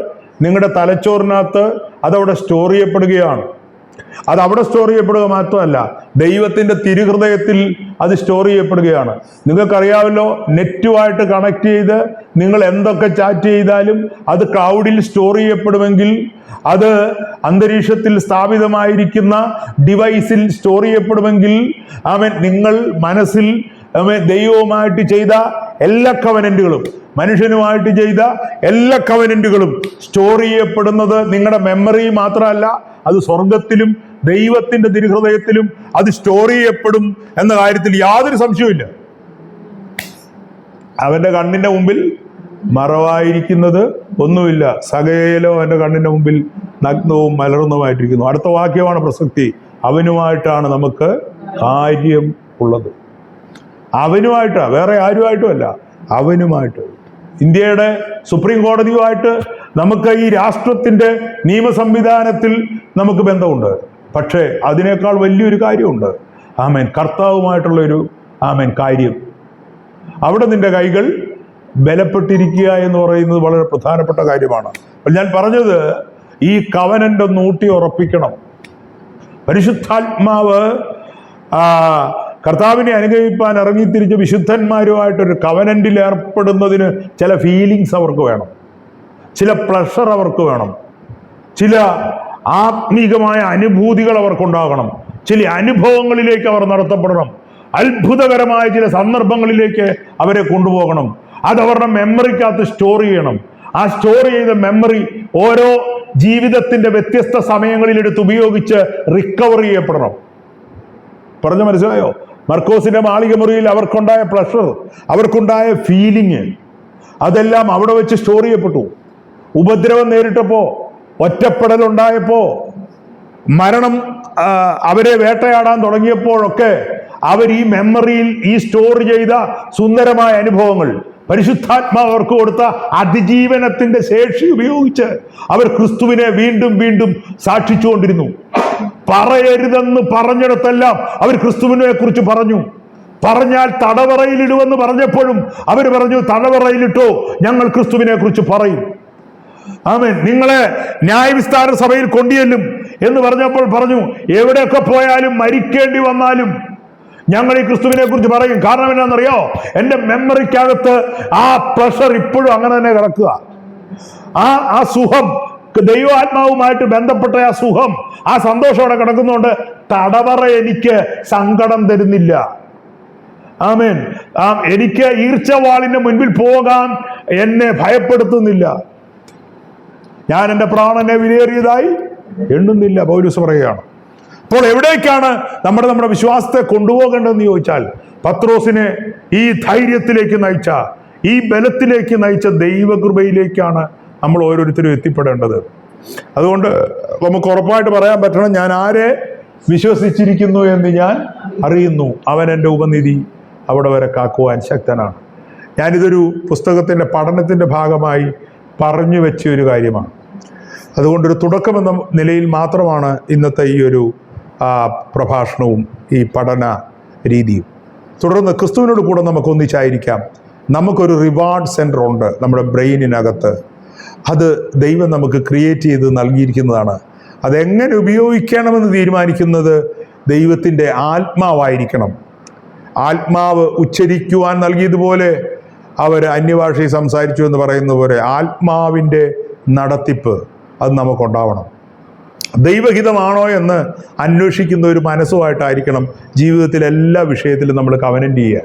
നിങ്ങളുടെ തലച്ചോറിനകത്ത് അതവിടെ സ്റ്റോർ ചെയ്യപ്പെടുകയാണ്. അത് അവിടെ സ്റ്റോർ ചെയ്യപ്പെടുക മാത്രമല്ല, ദൈവത്തിൻ്റെ തിരുഹൃദയത്തിൽ അത് സ്റ്റോർ ചെയ്യപ്പെടുകയാണ്. നിങ്ങൾക്കറിയാമല്ലോ, നെറ്റുമായിട്ട് കണക്ട് ചെയ്ത് നിങ്ങൾ എന്തൊക്കെ ചാറ്റ് ചെയ്താലും അത് ക്ലൗഡിൽ സ്റ്റോർ ചെയ്യപ്പെടുമെങ്കിൽ, അത് അന്തരീക്ഷത്തിൽ സ്ഥാപിതമായിരിക്കുന്ന ഡിവൈസിൽ സ്റ്റോർ ചെയ്യപ്പെടുമെങ്കിൽ, നിങ്ങൾ മനസ്സിൽ ദൈവവുമായിട്ട് ചെയ്ത എല്ലാ കവനന്റുകളും, മനുഷ്യനുമായിട്ട് ചെയ്ത എല്ലാ കവനന്റുകളും സ്റ്റോർ ചെയ്യപ്പെടുന്നത് നിങ്ങളുടെ മെമ്മറി മാത്രമല്ല, അത് സ്വർഗത്തിലും ദൈവത്തിന്റെ തിരുഹൃദയത്തിലും അത് സ്റ്റോർ ചെയ്യപ്പെടും എന്ന കാര്യത്തിൽ യാതൊരു സംശയവുമില്ല. അവന്റെ കണ്ണിന്റെ മുമ്പിൽ മറവായിരിക്കുന്നത് ഒന്നുമില്ല, സകലവും അവന്റെ കണ്ണിന്റെ മുമ്പിൽ നഗ്നവും മലർന്നുമായിട്ടിരിക്കുന്നു. അടുത്ത വാക്യമാണ് പ്രസക്തി. അവനുമായിട്ടാണ് നമുക്ക് കാര്യം ഉള്ളത്. അവനുമായിട്ടാ, വേറെ ആരുമായിട്ടുമല്ല, അവനുമായിട്ട്. ഇന്ത്യയുടെ സുപ്രീം കോടതിയുമായിട്ട് നമുക്ക് ഈ രാഷ്ട്രത്തിന്റെ നിയമ സംവിധാനത്തിൽ നമുക്ക് ബന്ധമുണ്ട്. പക്ഷേ അതിനേക്കാൾ വലിയൊരു കാര്യമുണ്ട്. കർത്താവുമായിട്ടുള്ളൊരു കാര്യം. അവിടെ നിന്റെ കൈകൾ ബലപ്പെട്ടിരിക്കുക എന്ന് പറയുന്നത് വളരെ പ്രധാനപ്പെട്ട കാര്യമാണ്. അപ്പോൾ ഞാൻ പറഞ്ഞത്, ഈ കവനന്റ് ഒന്ന് ഊട്ടി ഉറപ്പിക്കണം. പരിശുദ്ധാത്മാവ് കർത്താവിനെ അനുഗമിപ്പാൻ ഇറങ്ങിത്തിരിച്ച വിശുദ്ധന്മാരുമായിട്ടൊരു കവനന്റിൽ ഏർപ്പെടുന്നതിന് ചില ഫീലിങ്സ് അവർക്ക് വേണം, ചില പ്ലഷർ അവർക്ക് വേണം, ചില ആത്മീകമായ അനുഭൂതികൾ അവർക്കുണ്ടാകണം, ചില അനുഭവങ്ങളിലേക്ക് അവർ നടത്തപ്പെടണം, അത്ഭുതകരമായ ചില സന്ദർഭങ്ങളിലേക്ക് അവരെ കൊണ്ടുപോകണം. അതവരുടെ മെമ്മറിക്കകത്ത് സ്റ്റോർ ചെയ്യണം. ആ സ്റ്റോർ ചെയ്ത മെമ്മറി ഓരോ ജീവിതത്തിന്റെ വ്യത്യസ്ത സമയങ്ങളിൽ എടുത്ത് ഉപയോഗിച്ച് റിക്കവർ ചെയ്യപ്പെടണം. പറഞ്ഞു മനസ്സിലായോ? മർക്കോസിന്റെ മാളിക മുറിയിൽ അവർക്കുണ്ടായ പ്ലഷർ, അവർക്കുണ്ടായ ഫീലിങ്, അതെല്ലാം അവിടെ വെച്ച് സ്റ്റോർ ചെയ്യപ്പെട്ടു. ഉപദ്രവം നേരിട്ടപ്പോ, ഒറ്റപ്പെടലുണ്ടായപ്പോ, മരണം അവരെ വേട്ടയാടാൻ തുടങ്ങിയപ്പോഴൊക്കെ അവർ ഈ മെമ്മറിയിൽ ഈ സ്റ്റോർ ചെയ്ത സുന്ദരമായ അനുഭവങ്ങൾ, പരിശുദ്ധാത്മാവ് അവർക്ക് കൊടുത്ത അതിജീവനത്തിന്റെ ശേഷി ഉപയോഗിച്ച് അവർ ക്രിസ്തുവിനെ വീണ്ടും വീണ്ടും സാക്ഷിച്ചുകൊണ്ടിരുന്നു. പറയരുതെന്ന് പറഞ്ഞിടത്തെല്ലാം അവർ ക്രിസ്തുവിനെ കുറിച്ച് പറഞ്ഞു. പറഞ്ഞാൽ തടവറയിലിടുവെന്ന് പറഞ്ഞപ്പോഴും അവർ പറഞ്ഞു, തടവറയിലിട്ടോ, ഞങ്ങൾ ക്രിസ്തുവിനെ കുറിച്ച് പറയും. നിങ്ങളെ ന്യായവിസ്താര സഭയിൽ കൊണ്ടുചെല്ലും എന്ന് പറഞ്ഞപ്പോൾ പറഞ്ഞു, എവിടെയൊക്കെ പോയാലും മരിക്കേണ്ടി വന്നാലും ഞങ്ങൾ ഈ ക്രിസ്തുവിനെ കുറിച്ച് പറയും. കാരണം എന്നാണെന്നറിയോ? എൻ്റെ മെമ്മറിക്കകത്ത് ആ പ്രഷർ ഇപ്പോഴും അങ്ങനെ തന്നെ കിടക്കുക. ആ സുഖം, ദൈവാത്മാവുമായിട്ട് ബന്ധപ്പെട്ട ആ സുഖം, ആ സന്തോഷത്തോടെ കിടക്കുന്നതുകൊണ്ട് തടവറ എനിക്ക് സങ്കടം തരുന്നില്ല. എനിക്ക് ഈർച്ചവാളിന്റെ മുൻപിൽ പോകാൻ എന്നെ ഭയപ്പെടുത്തുന്നില്ല. ഞാൻ എൻ്റെ പ്രാണനെ വിലയേറിയതായി എണ്ണുന്നില്ല, പൗലോസ് പറയുകയാണ്. അപ്പോൾ എവിടേക്കാണ് നമ്മുടെ വിശ്വാസത്തെ കൊണ്ടുപോകേണ്ടതെന്ന് ചോദിച്ചാൽ, പത്രോസിനെ ഈ ധൈര്യത്തിലേക്ക് നയിച്ച, ഈ ബലത്തിലേക്ക് നയിച്ച ദൈവകൃപയിലേക്കാണ് നമ്മൾ ഓരോരുത്തരും എത്തിപ്പെടേണ്ടത്. അതുകൊണ്ട് നമുക്ക് ഉറപ്പായിട്ട് പറയാൻ പറ്റണം, ഞാൻ ആരെ വിശ്വസിച്ചിരിക്കുന്നു എന്ന് ഞാൻ അറിയുന്നു, അവൻ എൻ്റെ ഉപനിധി, അവിടെ വരെ കാക്കുവാൻ ശക്തനാണ്. ഞാനിതൊരു പുസ്തകത്തിൻ്റെ പഠനത്തിൻ്റെ ഭാഗമായി പറഞ്ഞു വെച്ച ഒരു കാര്യമാണ്. അതുകൊണ്ടൊരു തുടക്കമെന്ന നിലയിൽ മാത്രമാണ് ഇന്നത്തെ ഈ ഒരു പ്രഭാഷണവും ഈ പഠന രീതിയും. തുടർന്ന് ക്രിസ്തുവിനോട് കൂടെ നമുക്ക് ഒന്നിച്ചായിരിക്കാം. നമുക്കൊരു റിവാർഡ് സെൻറ്റർ ഉണ്ട് നമ്മുടെ ബ്രെയിനിനകത്ത്. അത് ദൈവം നമുക്ക് ക്രിയേറ്റ് ചെയ്ത് നൽകിയിരിക്കുന്നതാണ്. അതെങ്ങനെ ഉപയോഗിക്കണമെന്ന് തീരുമാനിക്കുന്നത് ദൈവത്തിൻ്റെ ആത്മാവായിരിക്കണം. ആത്മാവ് ഉച്ചരിക്കുവാൻ നൽകിയതുപോലെ അവർ അന്യഭാഷയിൽ സംസാരിച്ചു എന്ന് പറയുന്ന പോലെ ആത്മാവിൻ്റെ നടത്തിപ്പ് അത് നമുക്കുണ്ടാവണം. ദൈവഹിതമാണോ എന്ന് അന്വേഷിക്കുന്ന ഒരു മനസ്സുമായിട്ടായിരിക്കണം ജീവിതത്തിലെ എല്ലാ വിഷയത്തിലും നമ്മൾ കവനൻ്റ് ചെയ്യുക,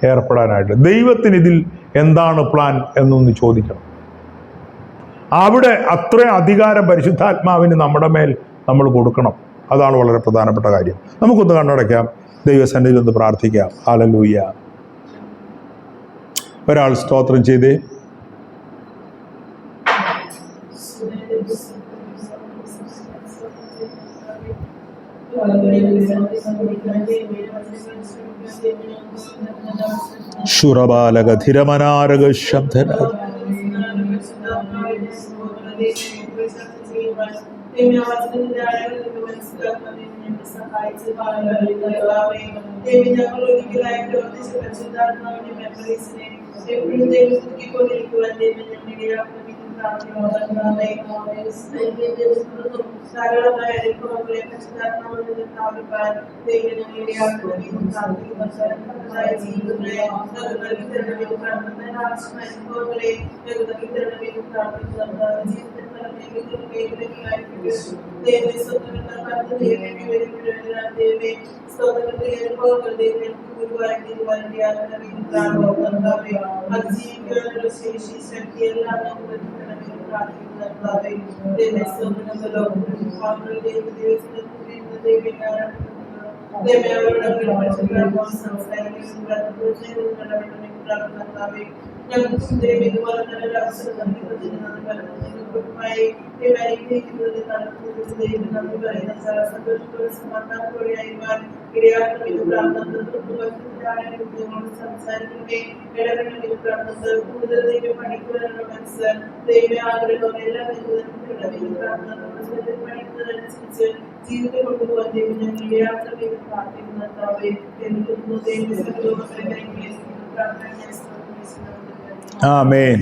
ഏർപ്പെടാനായിട്ട്. ദൈവത്തിന് ഇതിൽ എന്താണ് പ്ലാൻ എന്നൊന്ന് ചോദിക്കണം. അവിടെ അത്ര അധികാരം പരിശുദ്ധാത്മാവിന് നമ്മുടെ മേൽ നമ്മൾ കൊടുക്കണം. അതാണ് വളരെ പ്രധാനപ്പെട്ട കാര്യം. നമുക്കൊന്ന് കണ്ണടയ്ക്കാം, ദൈവസന്നിധിയിൽ ഒന്ന് പ്രാർത്ഥിക്കാം. ഹല്ലേലൂയ. ഒരാൾ സ്തോത്രം ചെയ്തേ. ശുറബാലക ധിരമനാരക ശബ്ദന ആമേൻ.